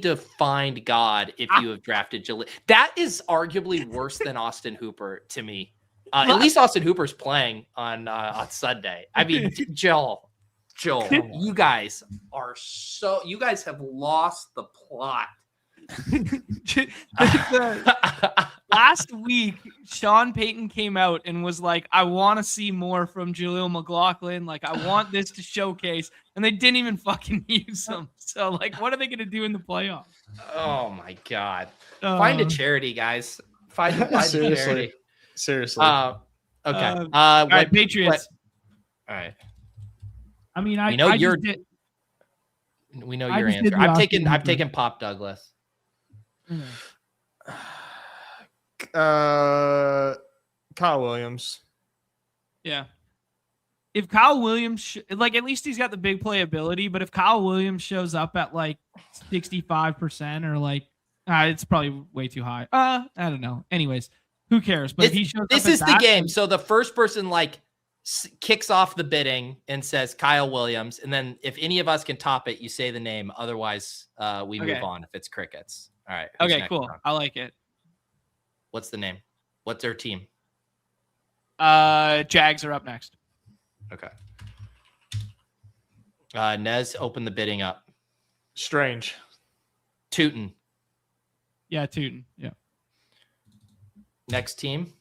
to find God if you have drafted Jaleel. That is arguably worse than Austin Hooper to me. At least Austin Hooper's playing on Sunday. I mean, Joel, you guys have lost the plot. Last week, Sean Payton came out and was like, I want to see more from Jaleel McLaughlin. Like, I want this to showcase. And they didn't even fucking use him. So, like, what are they going to do in the playoffs? Oh, my God. Find a charity, guys. Find a charity. Seriously. Okay. All right, Patriots. All right. I mean, we know your answer. I've taken Pop Douglas. Kyle Williams. Yeah. If Kyle Williams, like at least he's got the big playability, but if Kyle Williams shows up at like 65% or like, it's probably way too high. I don't know. Anyways, who cares? But if he shows this up is the game. So the first person like kicks off the bidding and says Kyle Williams. And then if any of us can top it, you say the name. Otherwise, we move on if it's crickets. All right. Okay, cool. I like it. What's the name? What's their team? Jags are up next. Okay. Nez, open the bidding up. Strange. Tootin. Yeah, Tootin. Yeah. Next team.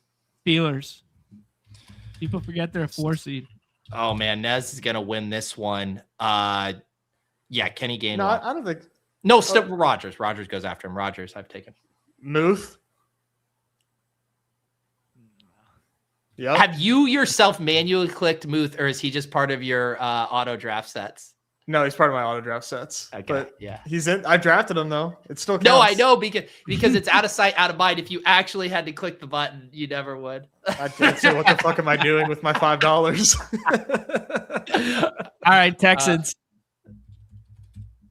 Steelers. People forget they're a 4 seed. Oh man, Nez is gonna win this one. Yeah, Kenny Gainwell. No, I don't think. No, still Rodgers. Rodgers goes after him. Rodgers, I've taken. Muth. Yep. Have you yourself manually clicked Muth, or is he just part of your auto draft sets? No, he's part of my auto draft sets. Okay, but yeah. He's in. I drafted him though. It still counts. No, I know because it's out of sight, out of mind. If you actually had to click the button, you never would. I did. So what the fuck am I doing with my $5? All right, Texans.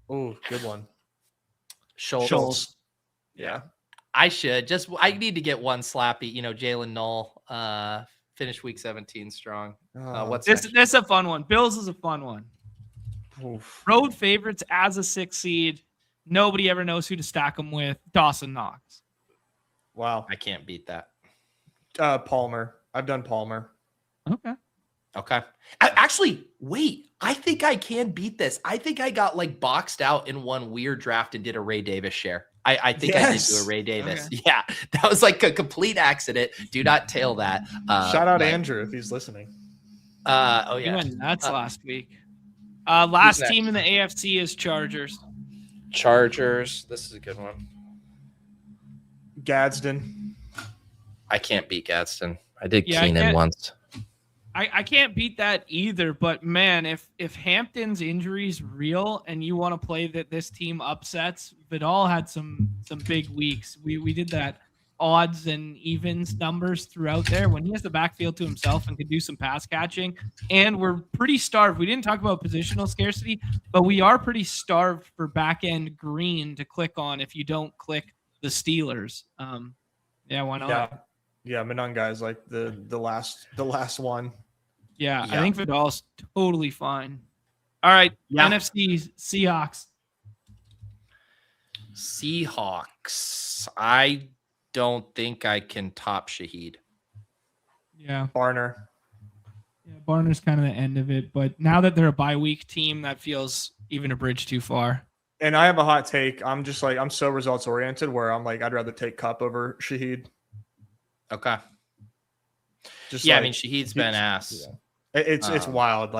Oh, good one. Schultz. Yeah. I need to get one slappy. Jalen Knoll finished week 17 strong. What's this is a fun one. Bills is a fun one. Oof. Road favorites as a 6 seed. Nobody ever knows who to stack them with. Dawson Knox. Wow. I can't beat that. Palmer. I've done Palmer. Okay. Actually, wait. I think I can beat this. I think I got boxed out in one weird draft and did a Ray Davis share. I think I did do a Ray Davis. Okay. Yeah. That was a complete accident. Do not tail that. Shout out Andrew if he's listening. Oh yeah. He went nuts last week. Last team in the AFC is Chargers. Chargers. This is a good one. Gadsden. I can't beat Gadsden. I did Keenan once. I can't beat that either, but man, if Hampton's injury is real and you want to play that this team upsets, Vidal had some big weeks. We did that odds and evens numbers throughout there when he has the backfield to himself and can do some pass catching. And we're pretty starved. We didn't talk about positional scarcity, but we are pretty starved for back end green to click on if you don't click the Steelers. Yeah, why not? Yeah, Menunga is the last one. Yeah, I think Vidal's totally fine. All right, NFC Seahawks. Seahawks. I don't think I can top Shaheed. Yeah. Barner. Yeah, Barner's kind of the end of it, but now that they're a bye week team, that feels even a bridge too far. And I have a hot take. I'm just I'm so results oriented where I'm I'd rather take Cup over Shaheed. Okay. I mean Shaheed's been ass. Yeah. It's wild.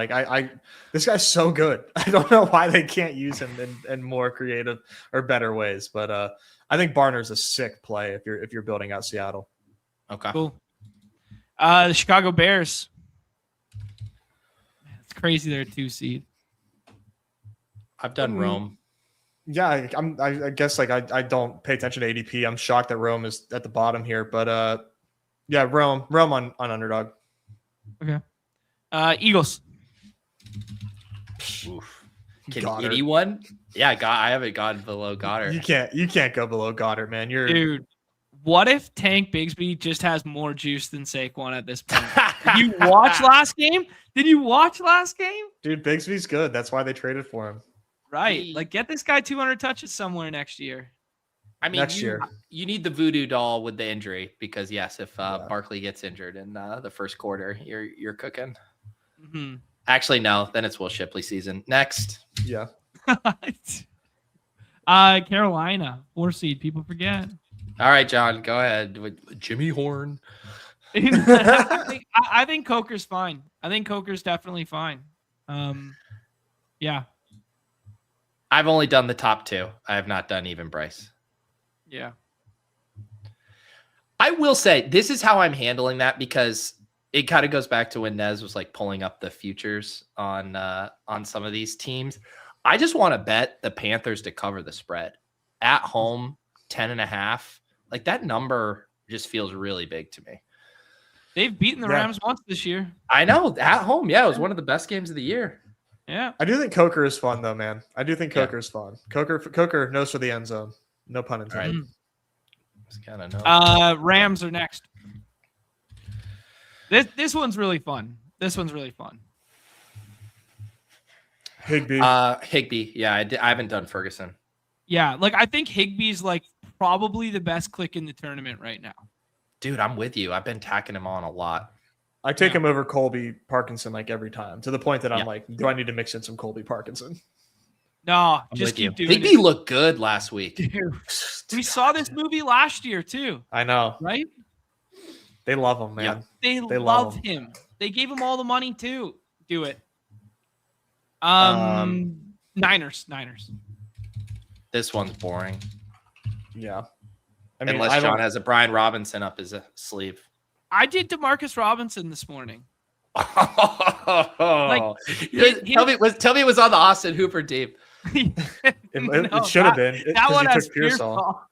This guy's so good. I don't know why they can't use him in more creative or better ways. But I think Barner's a sick play if you're building out Seattle. Okay. Cool. The Chicago Bears. Man, it's crazy they're a 2 seed. I've done Rome. Yeah, I guess I don't pay attention to ADP. I'm shocked that Rome is at the bottom here, but yeah, Rome on underdog. Okay. Eagles. Oof. Can anyone? Yeah, I haven't gone below Goddard. You can't go below Goddard, man. Dude. What if Tank Bigsby just has more juice than Saquon at this point? Did you watch last game? Dude, Bigsby's good. That's why they traded for him. Right. Get this guy 200 touches somewhere next year. I mean, you need the voodoo doll with the injury because yes, if Barkley gets injured in the first quarter, you're cooking. Mm-hmm. Actually, no. Then it's Will Shipley season. Next. Yeah. Carolina 4 seed. People forget. All right, John, go ahead with Jimmy Horn. I think Coker's fine. I think Coker's definitely fine. Yeah. I've only done the top 2. I have not done even Bryce. Yeah. I will say this is how I'm handling that because it kind of goes back to when Nez was pulling up the futures on some of these teams. I just want to bet the Panthers to cover the spread at home, 10.5. That number just feels really big to me. They've beaten the Rams once this year. I know at home. Yeah. It was one of the best games of the year. Yeah. I do think Coker is fun though, man. I do think Coker is fun. Coker knows for the end zone. No pun intended. Right. Rams are next. This one's really fun. Higbee. Yeah, I haven't done Ferguson. Yeah, I think Higbee's probably the best click in the tournament right now. Dude, I'm with you. I've been tacking him on a lot. I take him over Colby Parkinson like every time, to the point that I'm Yeah. like, do I need to mix in some Colby Parkinson? No, I'm just with you. keep doing Big it. B looked good last week. Dude, we saw this movie last year too, I know. right? They love him, man. They love love him. him. They gave him all the money too. Do it. Niners. This one's boring. Yeah. I mean, Unless John has a Brian Robinson up his sleeve. I did DeMarcus Robinson this morning. Tell me it was on the Austin Hooper team. It should have been. That one has Pearsall.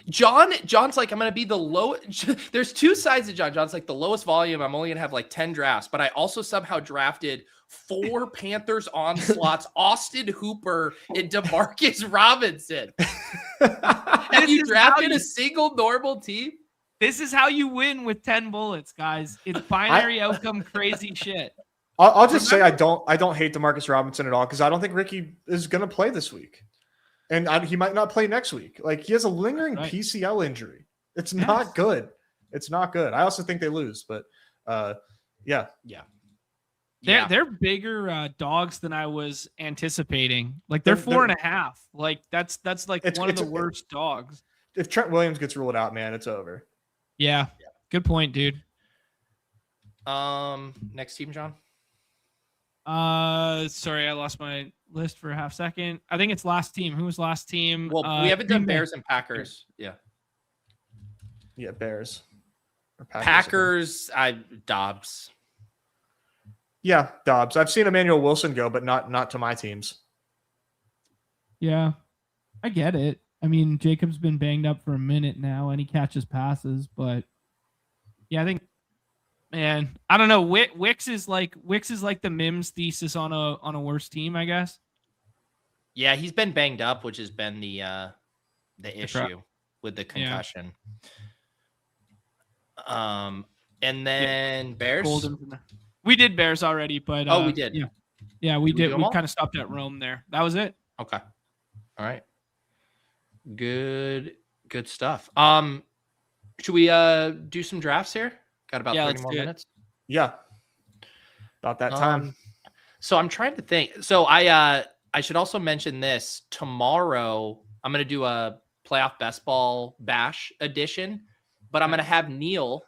John's like, I'm going to be the low. There's two sides to John. John's like the lowest volume. I'm only going to have like 10 drafts, but I also somehow drafted 4 Panthers onslaughts, Austin Hooper and DeMarcus Robinson. Have you drafted a single normal team? This is how you win with 10 bullets, guys. It's binary outcome crazy shit. I'll just say I don't hate DeMarcus Robinson at all, because I don't think Ricky is going to play this week. And he might not play next week. Like, he has a lingering PCL injury. It's not good. It's not good. I also think they lose, but yeah. They're bigger dogs than I was anticipating. Like, they're 4.5. Like, that's like one of the worst dogs. If Trent Williams gets ruled out, man, it's over. Yeah. Good point, dude. Next team, John. Sorry, I lost my list for a half second. I think it's last team. Who was last team? Well, we haven't done Bears and Packers. Yeah, Bears. Or Packers. Dobbs. Yeah, Dobbs. I've seen Emmanuel Wilson go, but not to my teams. Yeah, I get it. I mean, Jacob's been banged up for a minute now, and he catches passes, but yeah, I think. Man, I don't know. Wicks is like the Mims thesis on a worse team, I guess. Yeah, he's been banged up, which has been the issue with the concussion. Yeah. And then Bears. We did Bears already, but we did. Yeah, we did. We kind of stopped at Rome there. That was it. Okay. All right. Good stuff. Should we do some drafts here? Got about 30 more minutes. Yeah. About that time. So I'm trying to think. So I should also mention this. Tomorrow, I'm going to do a playoff best ball bash edition, but I'm going to have Neil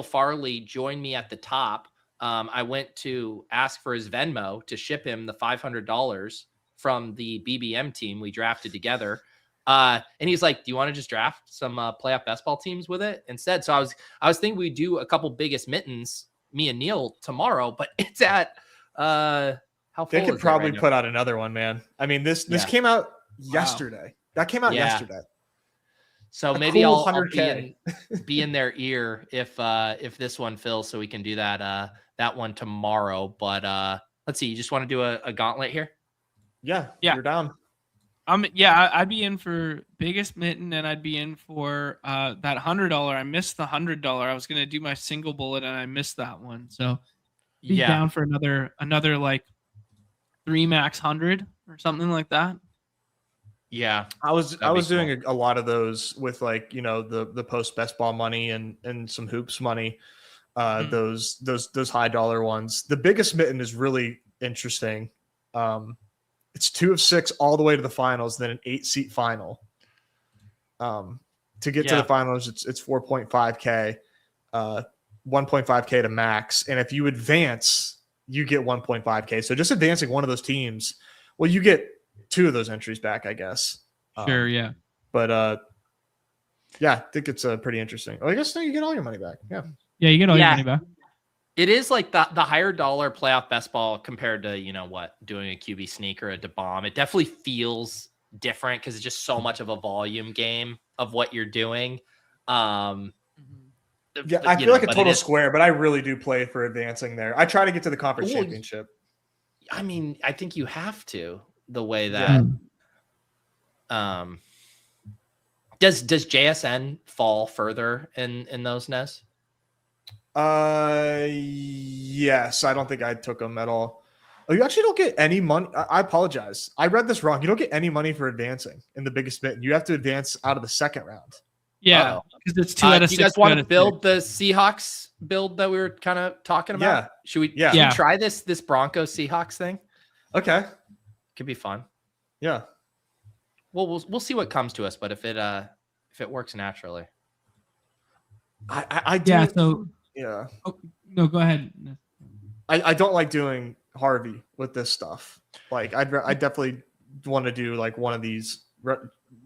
Farley join me at the top. I went to ask for his Venmo to ship him the $500 from the BBM team we drafted together. And he's like, do you want to just draft some playoff best ball teams with it instead? So I was thinking we'd do a couple biggest mittens, me and Neil, tomorrow, but it's at how full they could probably put out another one, man. I mean, this came out yesterday. That came out yesterday. So maybe I'll be in their ear if this one fills, so we can do that one tomorrow. But let's see, you just want to do a gauntlet here? Yeah, you're down. I'd be in for biggest mitten, and I'd be in for that $100. I missed the $100. I was gonna do my single bullet, and I missed that one. So be down for another like 3 max 100 or something like that. Yeah, I was doing a lot of those with, like, you know, the post best ball money and some hoops money. Those high dollar ones. The biggest mitten is really interesting. It's 2 of 6 all the way to the finals, then an 8-seat final. To get to the finals, it's 4.5K, 1.5K to max. And if you advance, you get 1.5K. So just advancing one of those teams, well, you get 2 of those entries back, I guess. Sure, yeah. But I think it's pretty interesting. Oh, I guess you get all your money back. Yeah. Yeah, you get all your money back. It is like the higher dollar playoff best ball compared to, you know what, doing a QB sneak or a DeBomb. It definitely feels different because it's just so much of a volume game of what you're doing. I feel like a total square, but I really do play for advancing there. I try to get to the conference championship. I mean, I think you have to, the way that does JSN fall further in those nests? Yes. I don't think I took them at all. Oh, you actually don't get any money. I apologize. I read this wrong. You don't get any money for advancing in the biggest mitten. You have to advance out of the second round. Yeah, Uh-oh. because it's 2 out of 6. Do you guys want to build the Seahawks build that we were kind of talking about? Yeah. Should we Yeah. try this Broncos Seahawks thing? Okay. Could be fun. Yeah. Well, we'll see what comes to us, but if it works naturally. I do. Yeah, so Yeah. oh, no, go ahead. I don't like doing Harvey with this stuff. Like I definitely want to do like one of these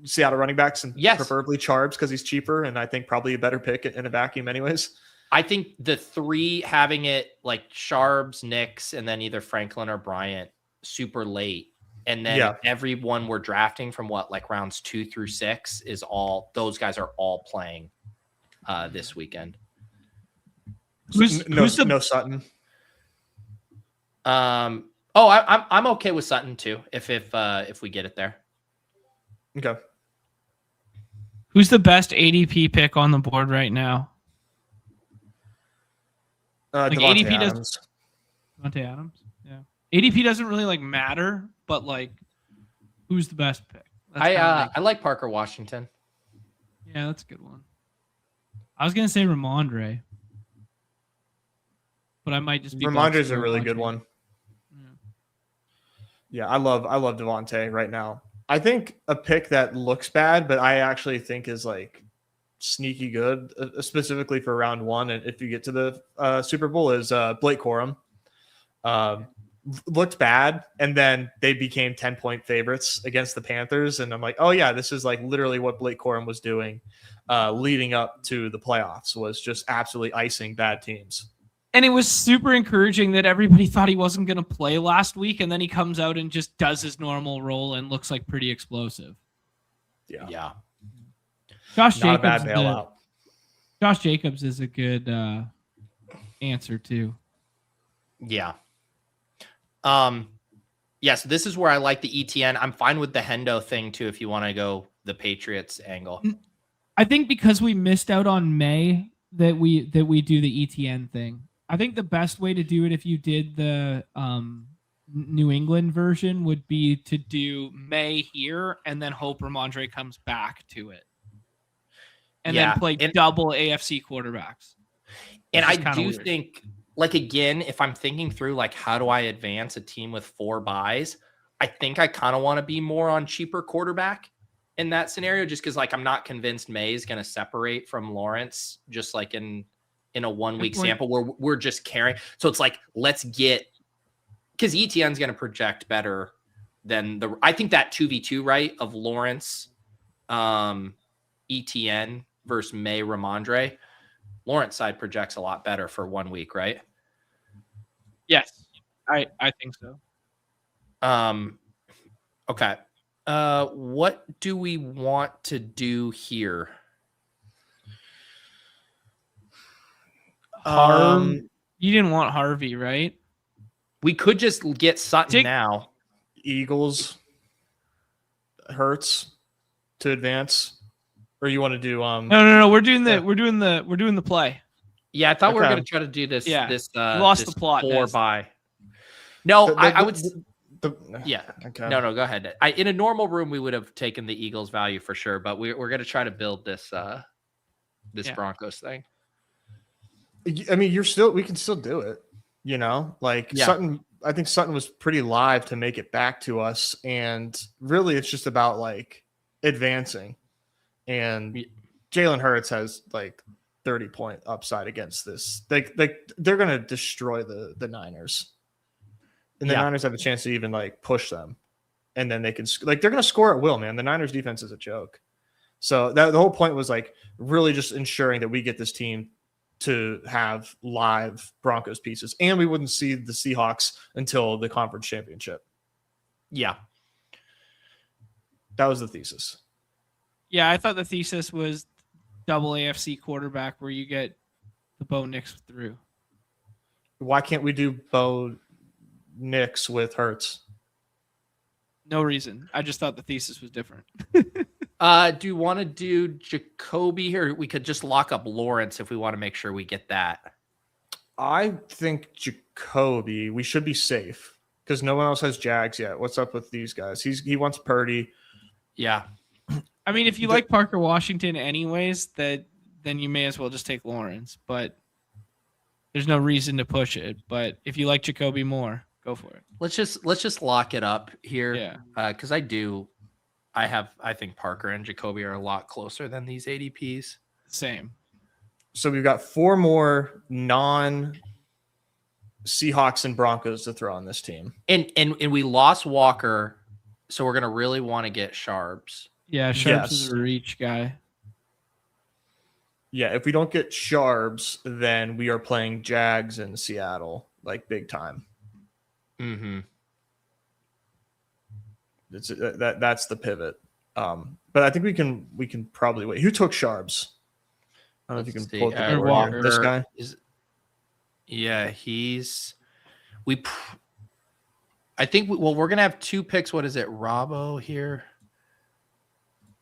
Seattle running backs, and preferably Charbs because he's cheaper and I think probably a better pick in a vacuum anyways. I think the 3 having it like Charbs, Nix, and then either Franklin or Bryant super late. And then everyone we're drafting from like rounds 2 through 6 is all those guys are all playing this weekend. No Sutton. I'm okay with Sutton too if we get it there. Okay. Who's the best ADP pick on the board right now? Devontae ADP Adams. Devontae Adams. Yeah. ADP doesn't really like matter, but like, who's the best pick? I like Parker Washington. Yeah, that's a good one. I was gonna say Ramondre, but I might just be. Ramondre's a really good one. Yeah, I love Devontae right now. I think a pick that looks bad, but I actually think is like sneaky good, specifically for round 1. And if you get to the Super Bowl, is Blake Corum. Looked bad, and then they became 10-point favorites against the Panthers. And I'm like, oh yeah, this is like literally what Blake Corum was doing leading up to the playoffs, was just absolutely icing bad teams. And it was super encouraging that everybody thought he wasn't going to play last week, and then he comes out and just does his normal role and looks like pretty explosive. Yeah. Josh Not Jacobs, a bad bailout. Josh Jacobs is a good answer too. Yeah. So this is where I like the ETN. I'm fine with the Hendo thing too if you want to go the Patriots angle. I think because we missed out on May that we do the ETN thing. I think the best way to do it if you did the New England version would be to do May here and then hope Ramondre comes back to it. And then play double AFC quarterbacks. And I do think, like, again, if I'm thinking through, like, how do I advance a team with 4 buys? I think I kind of want to be more on cheaper quarterback in that scenario, just because, like, I'm not convinced May is going to separate from Lawrence, just like in a 1-week sample where we're just carrying. So it's like, let's get, because ETN's going to project better than I think that 2v2, right, of Lawrence, ETN versus May Ramondre. Lawrence side projects a lot better for 1 week, right? Yes, I think so. Okay. What do we want to do here? You didn't want Harvey, right? We could just get Sutton now. Eagles, Hurts to advance, or you want to do? No. We're doing the play. Yeah, I thought we were going to try to do this. Yeah, this lost this the plot. 4 buy. No, I would. Yeah. Okay. No, go ahead. In a normal room, we would have taken the Eagles value for sure, but we're going to try to build this Broncos thing. I mean, we can still do it. You know, like Sutton. I think Sutton was pretty live to make it back to us, and really, it's just about like advancing. And Jalen Hurts has like 30-point upside against this. They're going to destroy the Niners. And the Niners have a chance to even like push them, and then they can they're going to score at will, man. The Niners defense is a joke. So the whole point was like really just ensuring that we get this team to have live Broncos pieces, and we wouldn't see the Seahawks until the conference championship. Yeah. That was the thesis. Yeah. I thought the thesis was double AFC quarterback where you get the Bo Nix through. Why can't we do Bo Nix with Hurts? No reason. I just thought the thesis was different. Do you want to do Jacoby here? We could just lock up Lawrence if we want to make sure we get that. I think Jacoby, we should be safe because no one else has Jags yet. What's up with these guys? He wants Purdy. Yeah. I mean, if you like Parker Washington anyways, then you may as well just take Lawrence. But there's no reason to push it. But if you like Jacoby more, go for it. Let's just lock it up here. Yeah. Because I think Parker and Jacoby are a lot closer than these ADPs. Same. So we've got 4 more non-Seahawks and Broncos to throw on this team. And we lost Walker, so we're gonna really want to get Sharps. Yeah, Sharps is a reach guy. Yeah, if we don't get Sharps, then we are playing Jags in Seattle, like big time. Mm-hmm. That's the pivot. But I think we can probably wait. Who took Sharps? I don't know if you can pull it the Walker. This guy. I think we're gonna have 2 picks. What is it, Robbo here?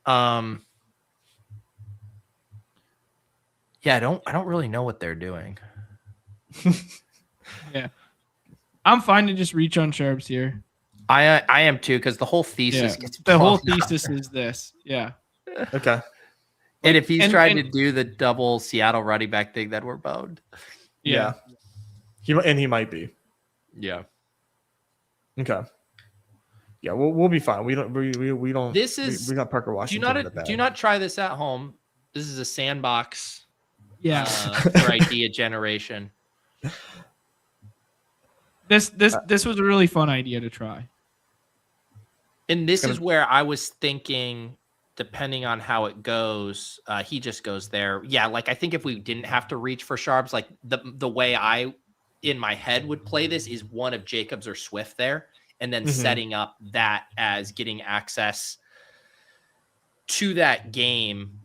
Yeah, I don't really know what they're doing. Yeah, I'm fine to just reach on Sharps here. I am too, because the whole thesis gets the whole thesis is this. Yeah. Okay. And if he's trying to do the double Seattle running back thing, then we're boned. Yeah. He might be. Yeah. Okay. Yeah, we'll be fine. We don't. We don't. This is. We got Parker Washington. Do not try this at home. This is a sandbox. Yeah. For idea generation. This was a really fun idea to try. And this is where I was thinking, depending on how it goes, he just goes there. Yeah, like I think if we didn't have to reach for Sharps, like the way I in my head would play this is one of Jacobs or Swift there, and then setting up that as getting access to that game.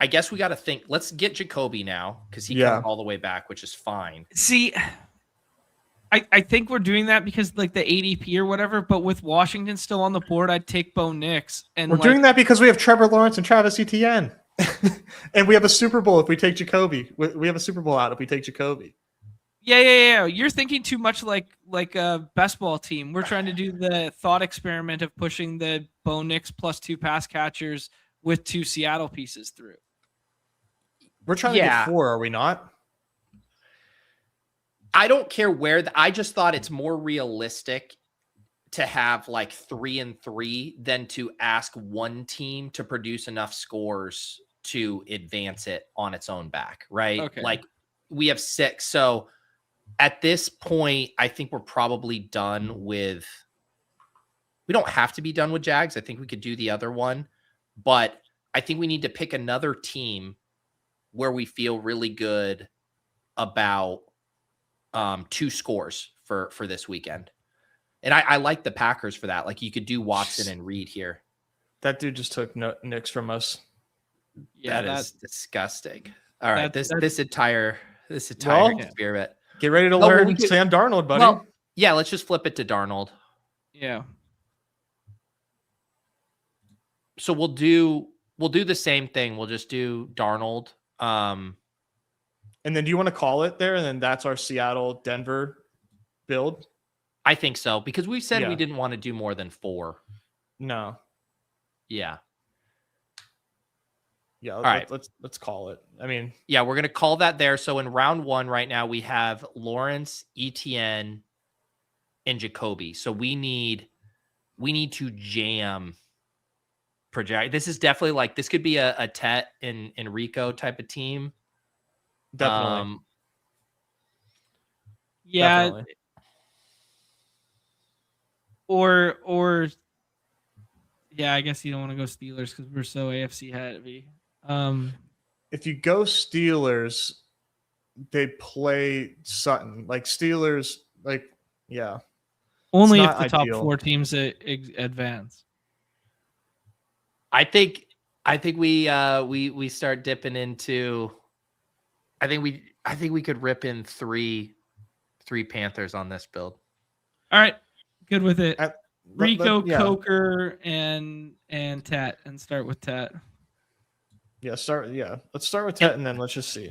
I guess we got to think. Let's get Jacoby now because he comes all the way back, which is fine. See, I think we're doing that because like the ADP or whatever, but with Washington still on the board, I'd take Bo Nix. And we're doing that because we have Trevor Lawrence and Travis Etienne. And we have a Super Bowl if we take Jacoby. We have a Super Bowl out if we take Jacoby. Yeah. You're thinking too much like a best ball team. We're trying to do the thought experiment of pushing the Bo Nix plus 2 pass catchers with 2 Seattle pieces through. We're trying to get 4, are we not? I don't care where. I just thought it's more realistic to have like 3 and 3 than to ask one team to produce enough scores to advance it on its own back, right? Okay. Like we have 6. So at this point, I think we're probably done with. We don't have to be done with Jags. I think we could do the other one, but I think we need to pick another team where we feel really good about 2 scores for this weekend. And I like the Packers for that. Like you could do Watson and Reed here. That dude just took Knicks from us. Yeah, that is disgusting. All right, this entire experiment. Get ready to learn Sam Darnold, buddy. Well, yeah, let's just flip it to Darnold. Yeah. So we'll do the same thing. We'll just do Darnold. And then do you want to call it there? And then that's our Seattle-Denver build? I think so, because we said we didn't want to do more than 4. No. Yeah. Yeah. All right. Let's call it. I mean, yeah, we're going to call that there. So in round 1 right now, we have Lawrence, Etienne, and Jacoby. So we need to jam project. This is definitely like, this could be a Tet and Enrico type of team. Definitely. Yeah. Definitely. Or yeah, I guess you don't want to go Steelers because we're so AFC heavy. If you go Steelers, they play Sutton. Like Steelers, like, yeah. Only if the top 4 teams advance. I think we start dipping into. I think we could rip in three Panthers on this build. All right, good with it. Rico, Coker, and Tat, and start with Tat. Yeah, let's start with Tat, and then let's just see.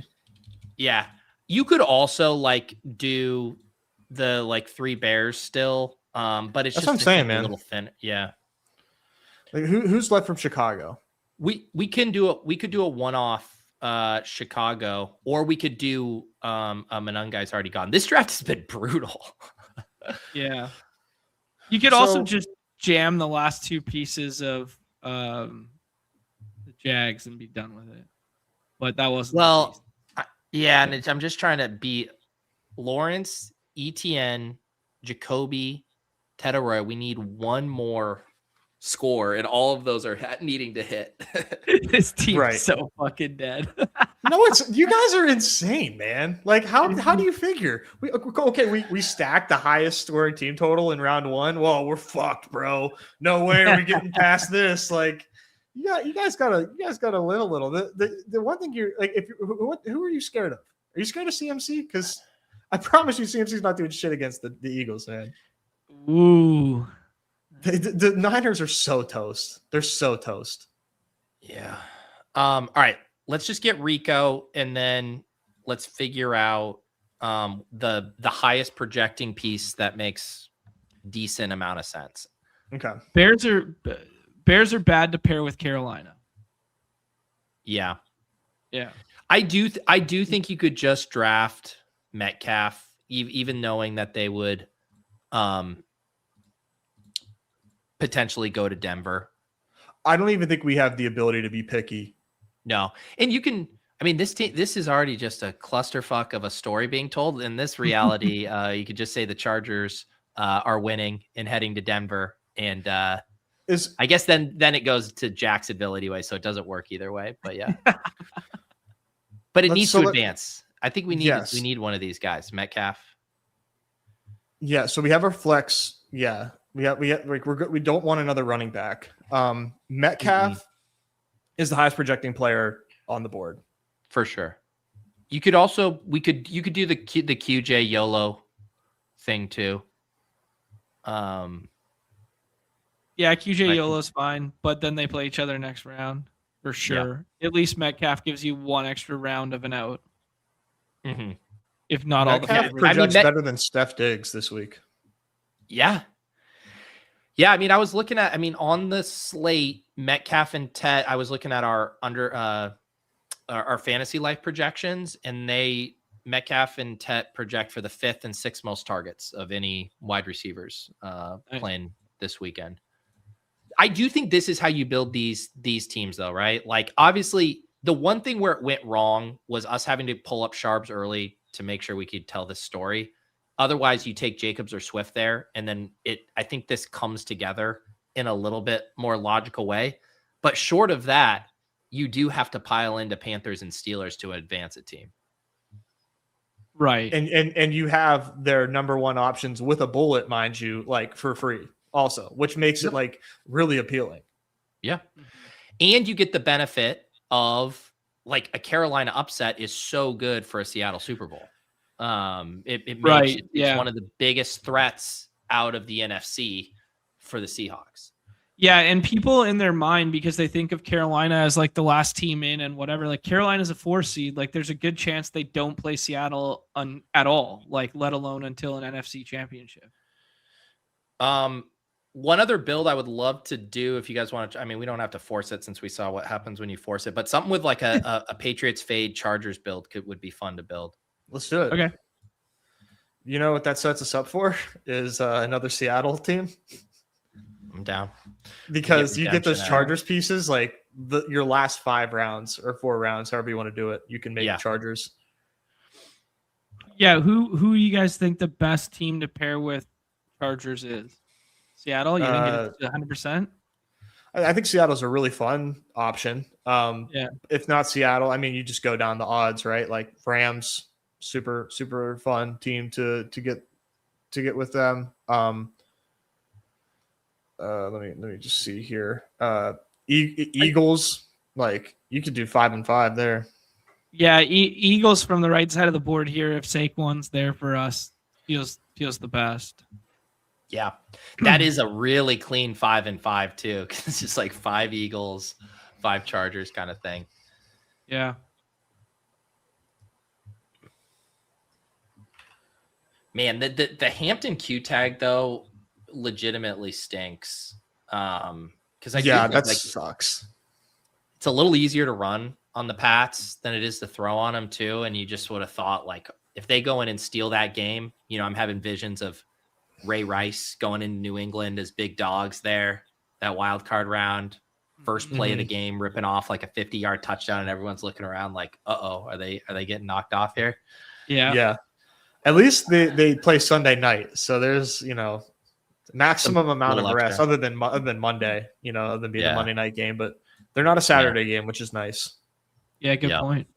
Yeah, you could also like do the like 3 Bears still, but it's that's just what I'm saying, man. A little thin. Yeah. Like, who's left from Chicago? We could do a one-off Chicago, or we could do Manungai's already gone. This draft has been brutal. Yeah. You could also just jam the last two pieces of the Jags and be done with it. But that wasn't the case. Yeah, and I'm just trying to beat Lawrence, ETN, Jacoby, Tetaroy. We need one more score, and all of those are needing to hit. This team's so fucking dead. No, you guys are insane, man. Like, how do you figure? We stacked the highest scoring team total in round one. Well, we're fucked, bro. No way are we getting past this. Like, yeah, you guys gotta live a little. The one thing you're like, who are you scared of? Are you scared of CMC? Because I promise you, CMC's not doing shit against the Eagles, man. Ooh. The Niners are so toast. They're so toast. Yeah. All right. Let's just get Rico, and then let's figure out the highest projecting piece that makes decent amount of sense. Okay. Bears are bad to pair with Carolina. Yeah. Yeah. I do think you could just draft Metcalf, even knowing that they would potentially go to Denver. I don't even think we have the ability to be picky. No. And you can, I mean, this is already just a clusterfuck of a story being told. In this reality, you could just say the Chargers are winning and heading to Denver. And I guess then it goes to Jacksonville anyway, so it doesn't work either way. But yeah. But it needs to advance. I think we need one of these guys, Metcalf. Yeah, so we have our flex. Yeah. We don't want another running back. Metcalf is the highest projecting player on the board for sure. You could also you could do the QJ YOLO thing too. Yeah, QJ YOLO's fine, but then they play each other next round for sure. Yeah. At least Metcalf gives you one extra round of an out. Mm-hmm. If not Metcalf all the projects better than Steph Diggs this week. Yeah. Yeah, I mean, I was looking at, on the slate, Metcalf and Tet, I was looking at our our fantasy life projections, and Metcalf and Tet project for the 5th and 6th most targets of any wide receivers playing this weekend. I do think this is how you build these teams, though, right? Like, obviously, the one thing where it went wrong was us having to pull up Sharps early to make sure we could tell this story. Otherwise, you take Jacobs or Swift there, and then I think this comes together in a little bit more logical way. But short of that, you do have to pile into Panthers and Steelers to advance a team. Right. And you have their number one options with a bullet, mind you, like for free also, which makes it like really appealing. Yeah. And you get the benefit of like a Carolina upset is so good for a Seattle Super Bowl. It makes it's one of the biggest threats out of the NFC for the Seahawks. Yeah, and people in their mind, because they think of Carolina as like the last team in and whatever, like Carolina's a 4 seed, like there's a good chance they don't play Seattle at all, like let alone until an NFC championship. One other build I would love to do if you guys want to, we don't have to force it since we saw what happens when you force it, but something with like a Patriots fade Chargers build would be fun to build. Let's do it. Okay. You know what that sets us up for is another Seattle team. I'm down. Because you get those Chargers pieces, like your last 5 rounds or 4 rounds, however you want to do it, you can make Chargers. Yeah, who do you guys think the best team to pair with Chargers is? Seattle? You think it's 100%? I think Seattle's a really fun option. If not Seattle, you just go down the odds, right? Like Rams, super, super fun team to get with them. Let me just see here. Eagles, like you could do 5 and 5 there. Yeah, Eagles from the right side of the board here. If Saquon's there for us, feels the best. Yeah, that is a really clean 5 and 5 too. It's just like 5 Eagles, 5 Chargers kind of thing. Yeah. Man, the Hampton Q tag though legitimately stinks. Because that sucks. it's a little easier to run on the Pats than it is to throw on them too. And you just would have thought like if they go in and steal that game, you know, I'm having visions of Ray Rice going into New England as big dogs there, that wild card round, first play of the game, ripping off like a 50-yard touchdown, and everyone's looking around like, uh-oh, are they getting knocked off here? Yeah. At least they play Sunday night, so there's, you know, maximum amount of rest other than Monday, you know, other than being a Monday night game, but they're not a Saturday game, which is nice. Yeah, good point.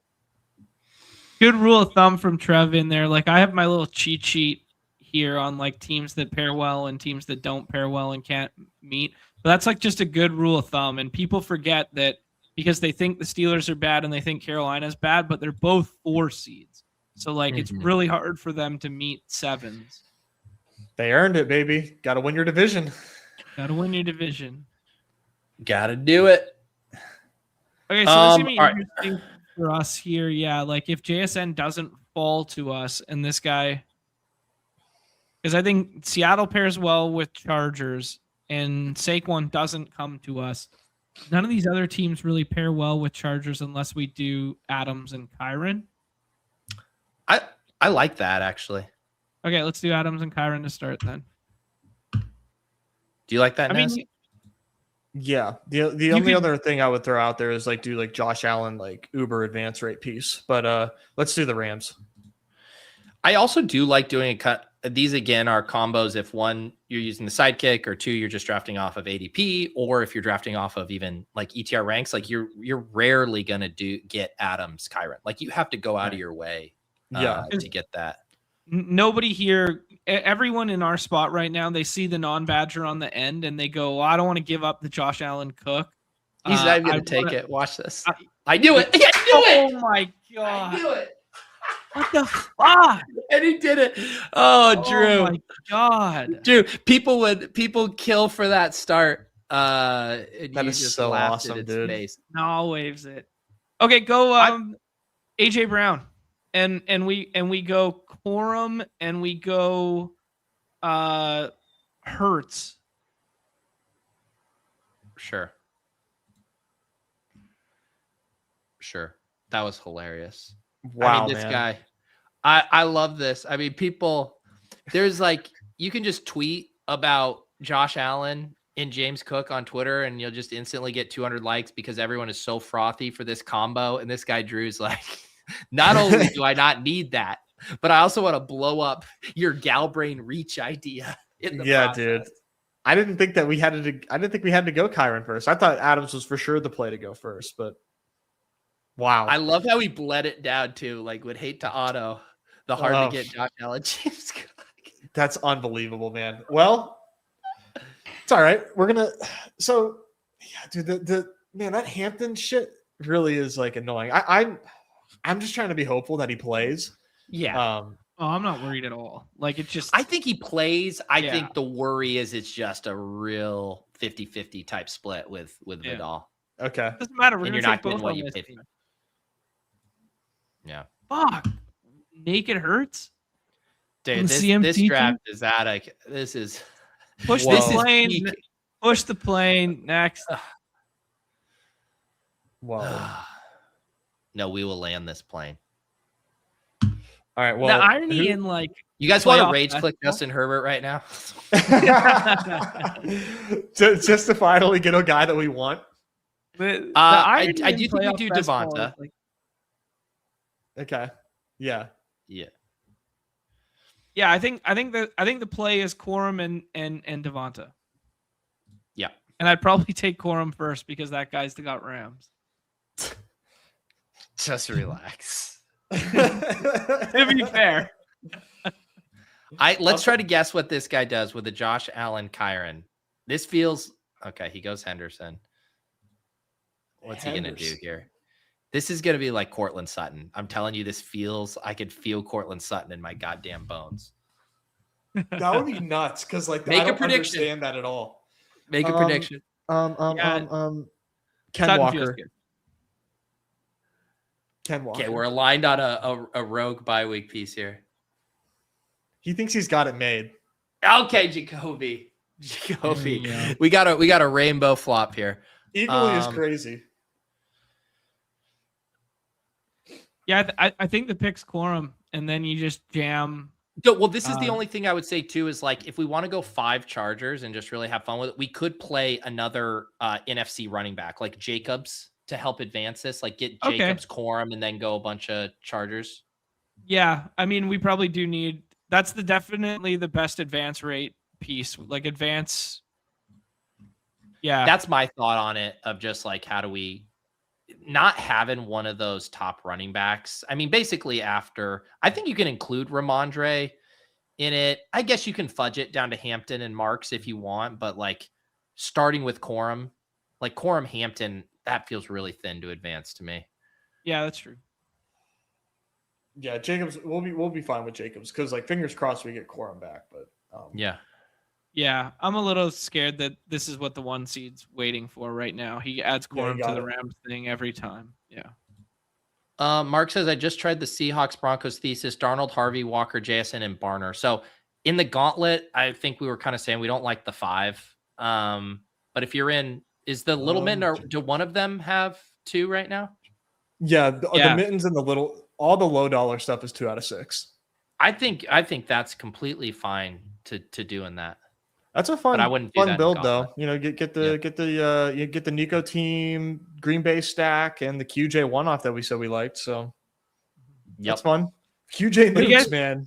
Good rule of thumb from Trev in there. Like I have my little cheat sheet here on like teams that pair well and teams that don't pair well and can't meet. But that's like just a good rule of thumb. And people forget that because they think the Steelers are bad and they think Carolina's bad, but they're both 4 seeds. So like it's really hard for them to meet 7s. They earned it, baby. Got to win your division. Got to win your division. Got to do it. Okay, so this is going to be interesting for us here. Yeah, like if JSN doesn't fall to us and this guy, because I think Seattle pairs well with Chargers and Saquon doesn't come to us. None of these other teams really pair well with Chargers unless we do Adams and Kyron. I like that actually. Okay, let's do Adams and Kyron to start then. Do you like that, Nez? Yeah. The only other thing I would throw out there is like do like Josh Allen like Uber advance rate piece. But let's do the Rams. I also do like doing a cut. These again are combos if one you're using the Sidekick or 2 you're just drafting off of ADP, or if you're drafting off of even like ETR ranks, like you're rarely gonna get Adams Kyron. Like you have to go out of your way to get that. Nobody here, everyone in our spot right now, they see the non-badger on the end and they go, well, I don't want to give up the Josh Allen Cook. He's not even going to take it. Watch this. I knew it. I knew it. Oh, my God. I knew it. What the fuck? And he did it. Oh, Drew. Oh, my God. Drew, people kill for that start. That is so awesome, dude. Face. No, waves it. Okay, go AJ Brown. And we go Corum and we go Hurts. Sure. That was hilarious. Wow, this guy. I love this. I mean, people, there's like, you can just tweet about Josh Allen and James Cook on Twitter and you'll just instantly get 200 likes because everyone is so frothy for this combo. And this guy Drew's like, not only do I not need that, but I also want to blow up your Galbrain reach idea. Process. Dude. I didn't think we had to go Kyron first. I thought Adams was for sure the play to go first, but wow. I love how he bled it down too. Like would hate to auto the hard to get Josh Allen. James Cook. That's unbelievable, man. Well, it's all right. We're gonna dude, the man, that Hampton shit really is like annoying. I'm just trying to be hopeful that he plays. Yeah. I'm not worried at all. Like it's just I think he plays. I think the worry is it's just a real 50-50 type split with Vidal. Okay. Doesn't matter. And you're not getting what you paid for. Yeah. Fuck. Naked Hurts. Dude, this draft is this is push the plane. Push the plane. Next. Whoa. No, we will land this plane. All right. Well, the irony in like you guys want to rage click Justin Herbert right now? just to finally get a guy that we want. I do think we do Devonta. Okay. Yeah. I think the play is Corum and Devonta. Yeah. And I'd probably take Corum first because that guy's got Rams. Just relax. To be fair. Let's try to guess what this guy does with the Josh Allen Kyron. This feels okay. He goes Henderson. What's he gonna do here? This is gonna be like Cortland Sutton. I'm telling you, I could feel Cortland Sutton in my goddamn bones. That would be nuts because like make I don't a prediction. Understand that at all. Make a prediction. Ken Sutton Walker. Ken Walker. Okay, we're aligned on a rogue bye-week piece here. He thinks he's got it made. Okay, Jacoby. Yeah. We got a rainbow flop here. Equally as crazy. Yeah, I think the pick's quorum, and then you just jam. Well, this is the only thing I would say too is like if we want to go 5 Chargers and just really have fun with it, we could play another NFC running back like Jacobs to help advance this. Like get Jacobs quorum and then go a bunch of Chargers. Yeah, I mean we probably do need. That's definitely the best advance rate piece. Like advance. Yeah, that's my thought on it. Of just like how do we not having one of those top running backs. I mean, basically after, I think you can include Ramondre in it. I guess you can fudge it down to Hampton and Marks if you want, but like starting with Corum, like Corum Hampton, that feels really thin to advance to me. Yeah, that's true. Yeah, Jacobs, we'll be fine with Jacobs because like fingers crossed we get Corum back, but Yeah, I'm a little scared that this is what the 1 seed's waiting for right now. He adds Corum to the Rams thing every time. Yeah. Mark says, I just tried the Seahawks Broncos thesis, Darnold, Harvey, Walker, JSN, and Barner. So in the Gauntlet, I think we were kind of saying we don't like the 5. But if you're in, is the little mitten, or do one of them have 2 right now? Yeah, the mittens and the little, all the low dollar stuff is 2 out of 6. I think that's completely fine to doing that. That's a fun build though. You know, get the Nico team, Green Bay stack, and the QJ one-off that we said we liked. So that's fun. QJ nukes, man.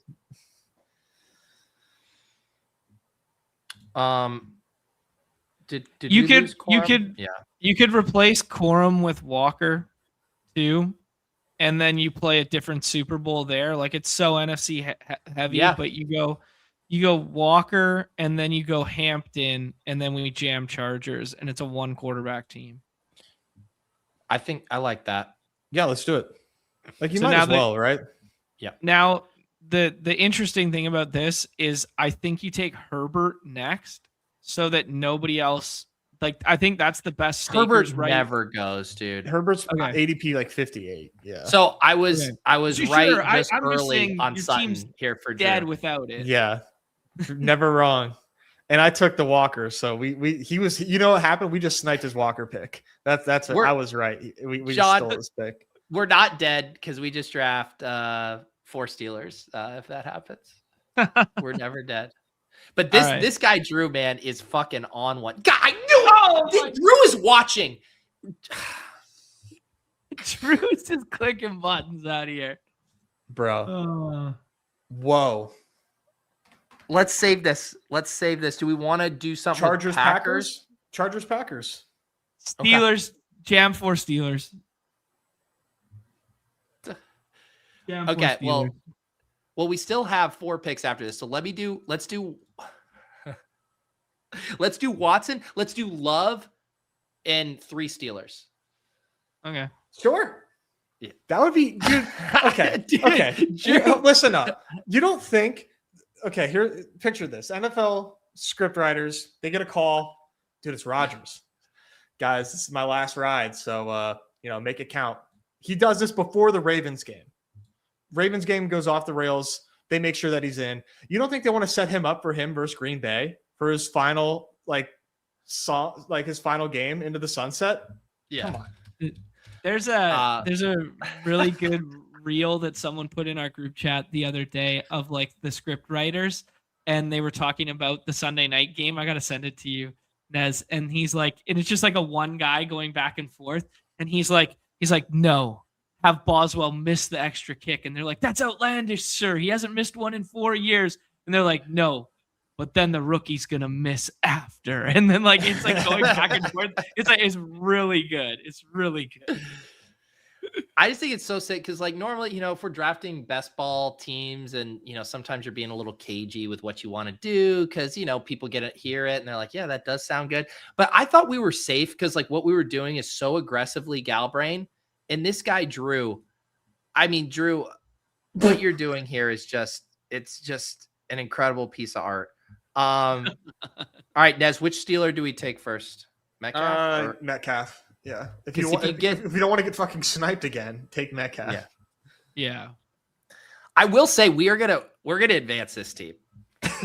Did you could replace Corum with Walker too, and then you play a different Super Bowl there. Like it's so NFC heavy, but you go Walker and then you go Hampton and then we jam Chargers and it's a 1 quarterback team. I think I like that. Yeah, let's do it. Like you might as well, right? Yeah. Now the interesting thing about this is I think you take Herbert next so that nobody else, like I think that's the best. Herbert never goes, dude. Herbert's ADP like 58. Yeah. So I was right just early on Sutton here for dead Drew. Without it. Yeah. Never wrong. And I took the Walker, so he was. You know what happened? We just sniped his Walker pick. That's I was right. We John, stole his pick. We're not dead because we just draft 4 Steelers. If that happens, we're never dead. But this guy Drew, man, is fucking on one. God, I knew it. Drew is watching. Drew's just clicking buttons out here, bro. Whoa. Let's save this. Do we want to do something? Chargers, Packers? Chargers, Packers. Steelers, jam 4 Steelers. Okay, well, we still have 4 picks after this. So let's do Watson. Let's do Love and 3 Steelers. Okay. Sure. Yeah. That would be dude. Okay. Okay. Listen up. You don't think here, picture this. NFL script writers, they get a call. Dude, it's Rodgers. Guys, this is my last ride. So, make it count. He does this before the Ravens game. Ravens game goes off the rails. They make sure that he's in. You don't think they want to set him up for him versus Green Bay for his final, his final game into the sunset? Yeah. Come on. There's a really good reel that someone put in our group chat the other day of like the script writers, and they were talking about the Sunday night game. I got to send it to you, Nez. And he's like, and it's just like a one guy going back and forth. And he's like, no, have Boswell miss the extra kick. And they're like, that's outlandish, sir. He hasn't missed one in 4 years. And they're like, no, but then the rookie's going to miss after. And then it's like going back and forth. It's really good. It's really good. I just think it's so sick because normally, if we're drafting best ball teams and, sometimes you're being a little cagey with what you want to do because, people hear it and they're like, yeah, that does sound good. But I thought we were safe because what we were doing is so aggressively gal brain. And this guy, Drew, what you're doing here is it's just an incredible piece of art. All right, Nez, which Steeler do we take first? Metcalf? Metcalf. Yeah. If you don't want to get fucking sniped again, take Metcalf. Yeah. I will say we're gonna advance this team.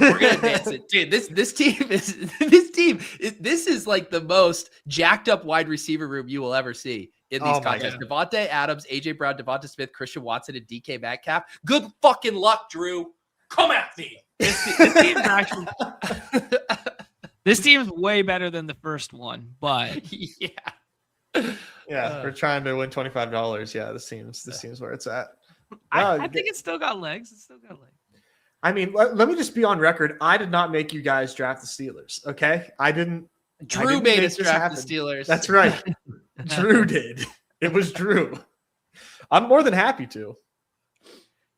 We're gonna advance it, dude. This team is like the most jacked up wide receiver room you will ever see in these contests. Devontae Adams, AJ Brown, Devonta Smith, Christian Watson, and DK Metcalf. Good fucking luck, Drew. Come at me. This team's way better than the first one, but we're trying to win $25. Yeah, this seems where it's at. I think it's still got legs. I mean, let me just be on record. I did not make you guys draft the Steelers. Okay, I didn't. Drew made us draft the Steelers. That's right. Drew did. It was Drew. I'm more than happy to.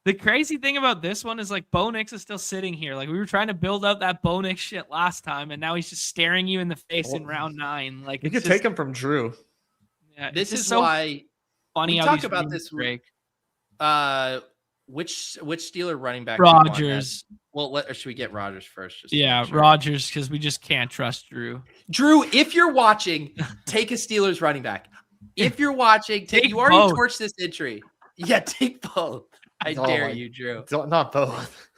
The crazy thing about this one is like Bo Nix is still sitting here. Like we were trying to build up that Bo Nix shit last time, and now he's just staring you in the face in round 9. Like you could take him from Drew. Yeah, this is so why funny. We how talk about this break. Which Steeler running back? Rodgers. Well, should we get Rodgers first? Rodgers, because we just can't trust Drew. Drew, if you're watching, take a Steelers running back. If you're watching, you already torched this entry. Yeah, take both. I dare you, Drew. Not both.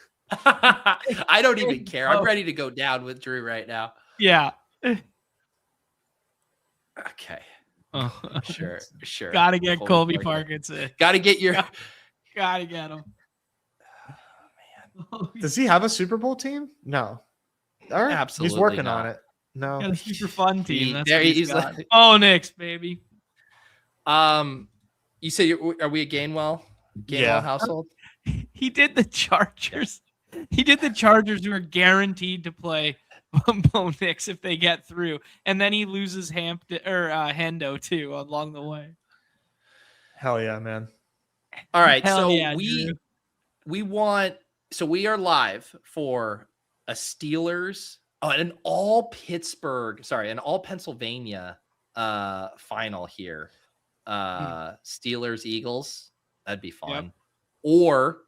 I don't even care. I'm ready to go down with Drew right now. Yeah. Okay. Sure. Gotta get Colby Parkinson. Gotta get your. Gotta get him. Oh, man. Does he have a Super Bowl team? No. All right. Absolutely. He's working on it. No. Got a super fun team. That's he's like, Nix, baby. You say are we a Gainwell household? He did the Chargers. He did the Chargers, who are guaranteed to play Bo Nix if they get through, and then he loses Hendo too along the way. Hell yeah, man! All right, we are live for a Steelers, an all Pennsylvania final here. Steelers Eagles, that'd be fun. Yep. Or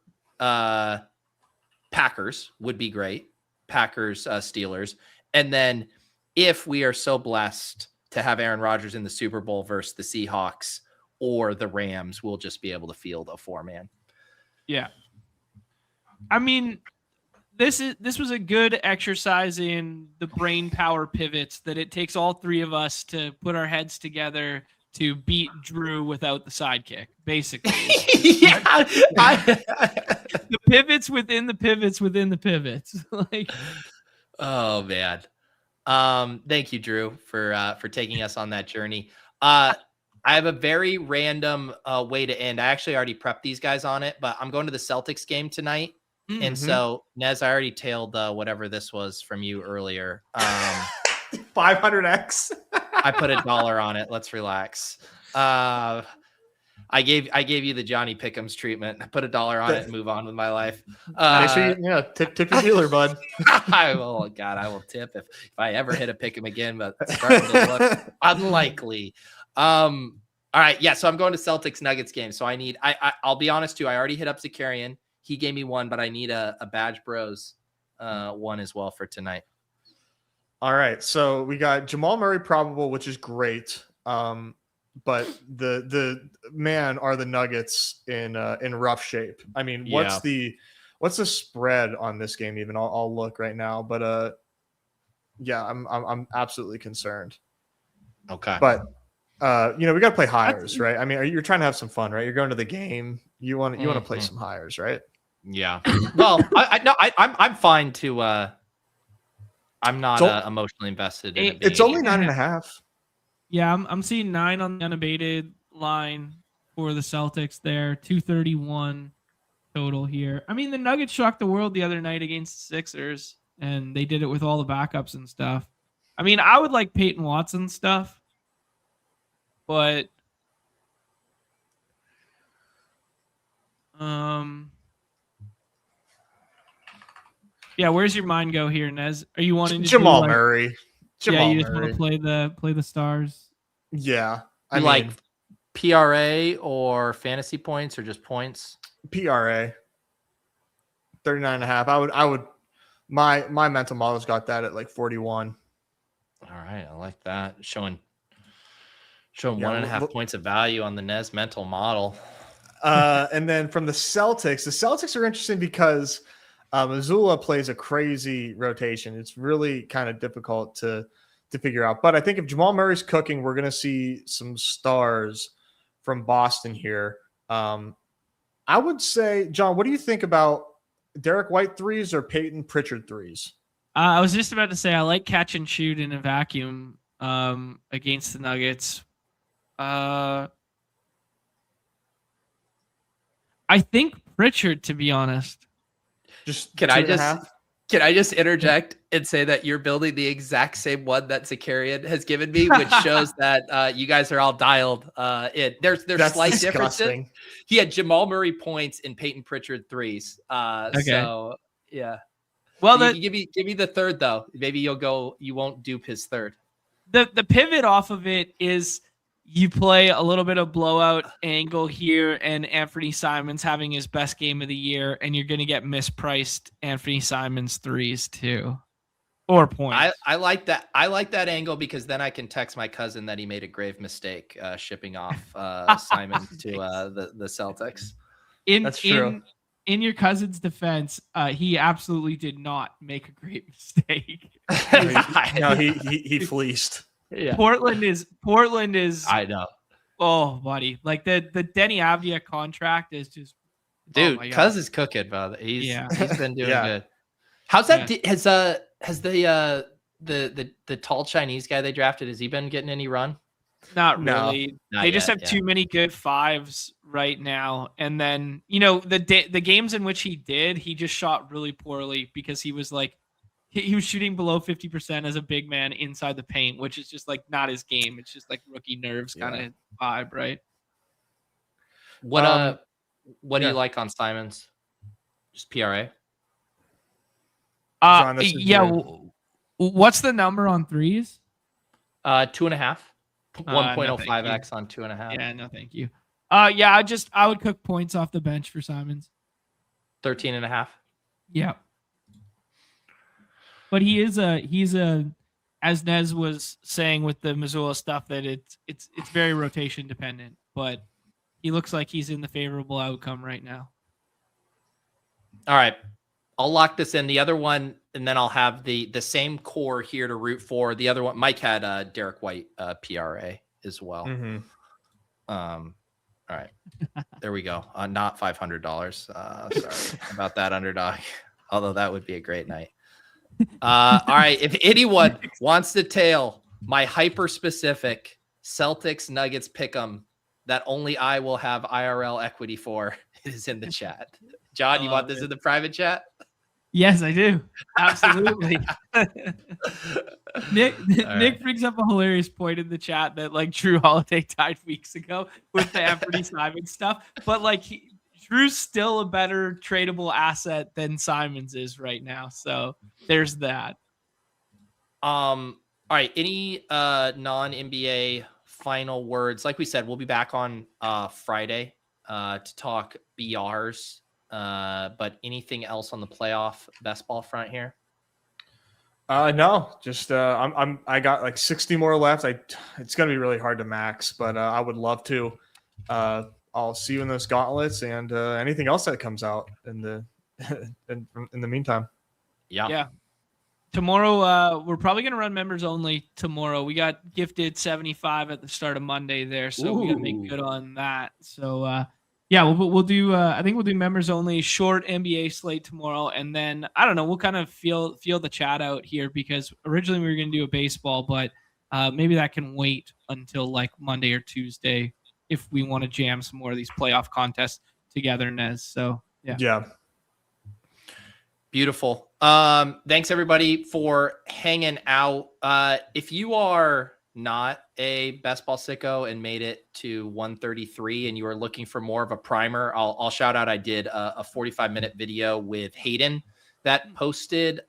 Packers would be great. Packers Steelers. And then if we are so blessed to have Aaron Rodgers in the Super Bowl versus the Seahawks or the Rams, we'll just be able to field a 4-man. Yeah. I mean, this was a good exercise in the brain power pivots that it takes all three of us to put our heads together to beat Drew without the sidekick, basically. The pivots within the pivots within the pivots. Like, oh man. Thank you, Drew, for taking us on that journey. I have a very random way to end. I actually already prepped these guys on it, but I'm going to the Celtics game tonight. Mm-hmm. And so, Nez, I already tailed whatever this was from you earlier. 500x. I put $1 on it. Let's relax. I gave you the Johnny Pickham's treatment. I put $1 on it and move on with my life. Make sure you tip your dealer, bud. I will tip if I ever hit a Pickham again, but it's starting to look unlikely. All right, yeah. So I'm going to Celtics Nuggets game. So I'll be honest too. I already hit up Zakarian. He gave me one, but I need a Badge Bros one as well for tonight. All right, so we got Jamal Murray probable, which is great. But the man are the Nuggets in rough shape. I mean, what's the spread on this game? Even I'll look right now, but I'm absolutely concerned. Okay, but we got to play hires, right? I mean, you're trying to have some fun, right? You're going to the game. You want to play some hires, right? Yeah. Well, I'm fine to. I'm not emotionally invested in it. It's only 9.5. Yeah, I'm seeing 9 on the unabated line for the Celtics there. 231 total here. I mean, the Nuggets shocked the world the other night against the Sixers, and they did it with all the backups and stuff. I mean, I would like Peyton Watson stuff, but yeah, where's your mind go here, Nez? Are you wanting to Jamal Murray? You just want to play the stars. Yeah, I like PRA or fantasy points or just points. PRA 39.5. I would. My mental model's got that at like 41. All right, I like that. Showing 1.5 points of value on the Nez mental model. And then from the Celtics are interesting because Missoula plays a crazy rotation. It's really kind of difficult to figure out. But I think if Jamal Murray's cooking, we're going to see some stars from Boston here. I would say, John, what do you think about Derek White threes or Peyton Pritchard threes? I was just about to say I like catch and shoot in a vacuum against the Nuggets. I think Pritchard, to be honest. Just Can I just interject and say that you're building the exact same one that Zakarian has given me, which shows that you guys are all dialed in. There's slight differences. He had Jamal Murray points and Peyton Pritchard threes. Okay. So yeah. Well, you can give me the third though. Maybe you won't dupe his third. The pivot off of it is you play a little bit of blowout angle here, and Anthony Simons having his best game of the year, and you're going to get mispriced Anthony Simons threes too, or points. I like that. I like that angle because then I can text my cousin that he made a grave mistake shipping off Simon to the Celtics. That's true. In your cousin's defense, he absolutely did not make a great mistake. No, he fleeced. Yeah. Portland is I know. Oh, buddy. Like the Denny Avdia contract is just dude, Cuz is cooking, bro. He's been doing good. How's that has the tall Chinese guy they drafted, has he been getting any run? Not really. Not they yet, just have too many good fives right now. And then, the games in which he did, he just shot really poorly because he was like he was shooting below 50% as a big man inside the paint, which is just like not his game. It's just like rookie nerves kind of vibe, right? What do you like on Simons? Just PRA? What's the number on threes? 2.5. 1.05x on 2.5. Yeah, no, thank you. I would cook points off the bench for Simons. 13.5. Yeah. But he's as Nez was saying with the Missoula stuff, that it's very rotation dependent, but he looks like he's in the favorable outcome right now. All right. I'll lock this in. The other one, and then I'll have the same core here to root for. The other one, Mike had Derek White PRA as well. Mm-hmm. All right. There we go. Not $500. Sorry about that, underdog. Although that would be a great night. All right. If anyone wants to tail my hyper specific Celtics Nuggets pick'em that only I will have IRL equity for, it is in the chat. John, you want this in the private chat? Yes, I do. Absolutely. Nick brings up a hilarious point in the chat that like Drew Holiday died weeks ago with the Anthony Simons stuff, but like Drew's still a better tradable asset than Simons is right now. So there's that. All right. Any non-NBA final words? Like we said, we'll be back on Friday to talk BRs. But anything else on the playoff best ball front here? No, just I got like 60 more left. It's gonna be really hard to max, but I would love to. I'll see you in those gauntlets and anything else that comes out in the in the meantime. Yeah. Tomorrow, we're probably gonna run members only tomorrow. We got gifted 75 at the start of Monday there, so we gotta make good on that. So we'll do. I think we'll do members only short NBA slate tomorrow, and then I don't know. We'll kind of feel the chat out here because originally we were gonna do a baseball, but maybe that can wait until like Monday or Tuesday if we want to jam some more of these playoff contests together, Nez. So yeah. Beautiful. Thanks everybody for hanging out. If you are not a best ball sicko and made it to 133 and you are looking for more of a primer, I'll shout out. I did a 45-minute video with Hayden that posted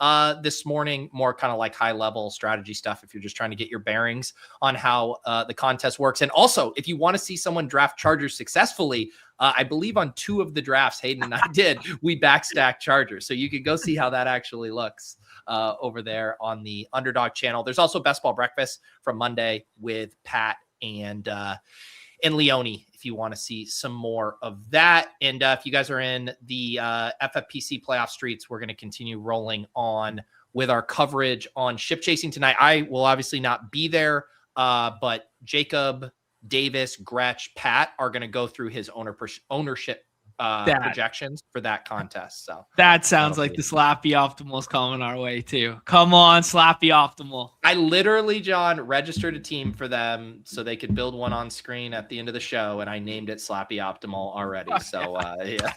this morning, more kind of like high level strategy stuff if you're just trying to get your bearings on how the contest works. And also, if you want to see someone draft Chargers successfully, I believe on 2 of the drafts Hayden and I did, we backstack Chargers. So you can go see how that actually looks over there on the Underdog channel. There's also Best Ball Breakfast from Monday with Pat and Leone. if you want to see some more of that. And if you guys are in the FFPC playoff streets, we're going to continue rolling on with our coverage on ship chasing tonight. I will obviously not be there, but Jacob, Davis, Gretch, Pat are going to go through his ownership projections for that contest. So that sounds like the Slappy Optimal's coming our way too. Come on, Slappy Optimal. I literally, John, registered a team for them so they could build one on screen at the end of the show, and I named it Slappy Optimal already. So yeah.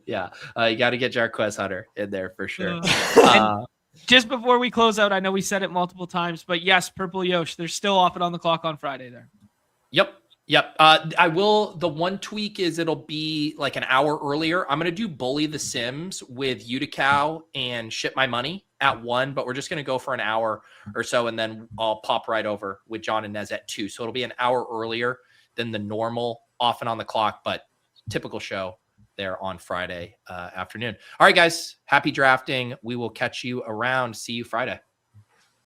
Yeah. You got to get Jarquez Hunter in there for sure. Just before we close out, I know we said it multiple times, but yes, Purple Yosh, they're still off it on the clock on Friday there. Yep. I will. The one tweak is it'll be like an hour earlier. I'm going to do Bully the Sims with Utica and Ship My Money at 1, but we're just going to go for an hour or so, and then I'll pop right over with John and Nez at 2. So it'll be an hour earlier than the normal off and on the clock, but typical show there on Friday afternoon. All right, guys, happy drafting. We will catch you around. See you Friday.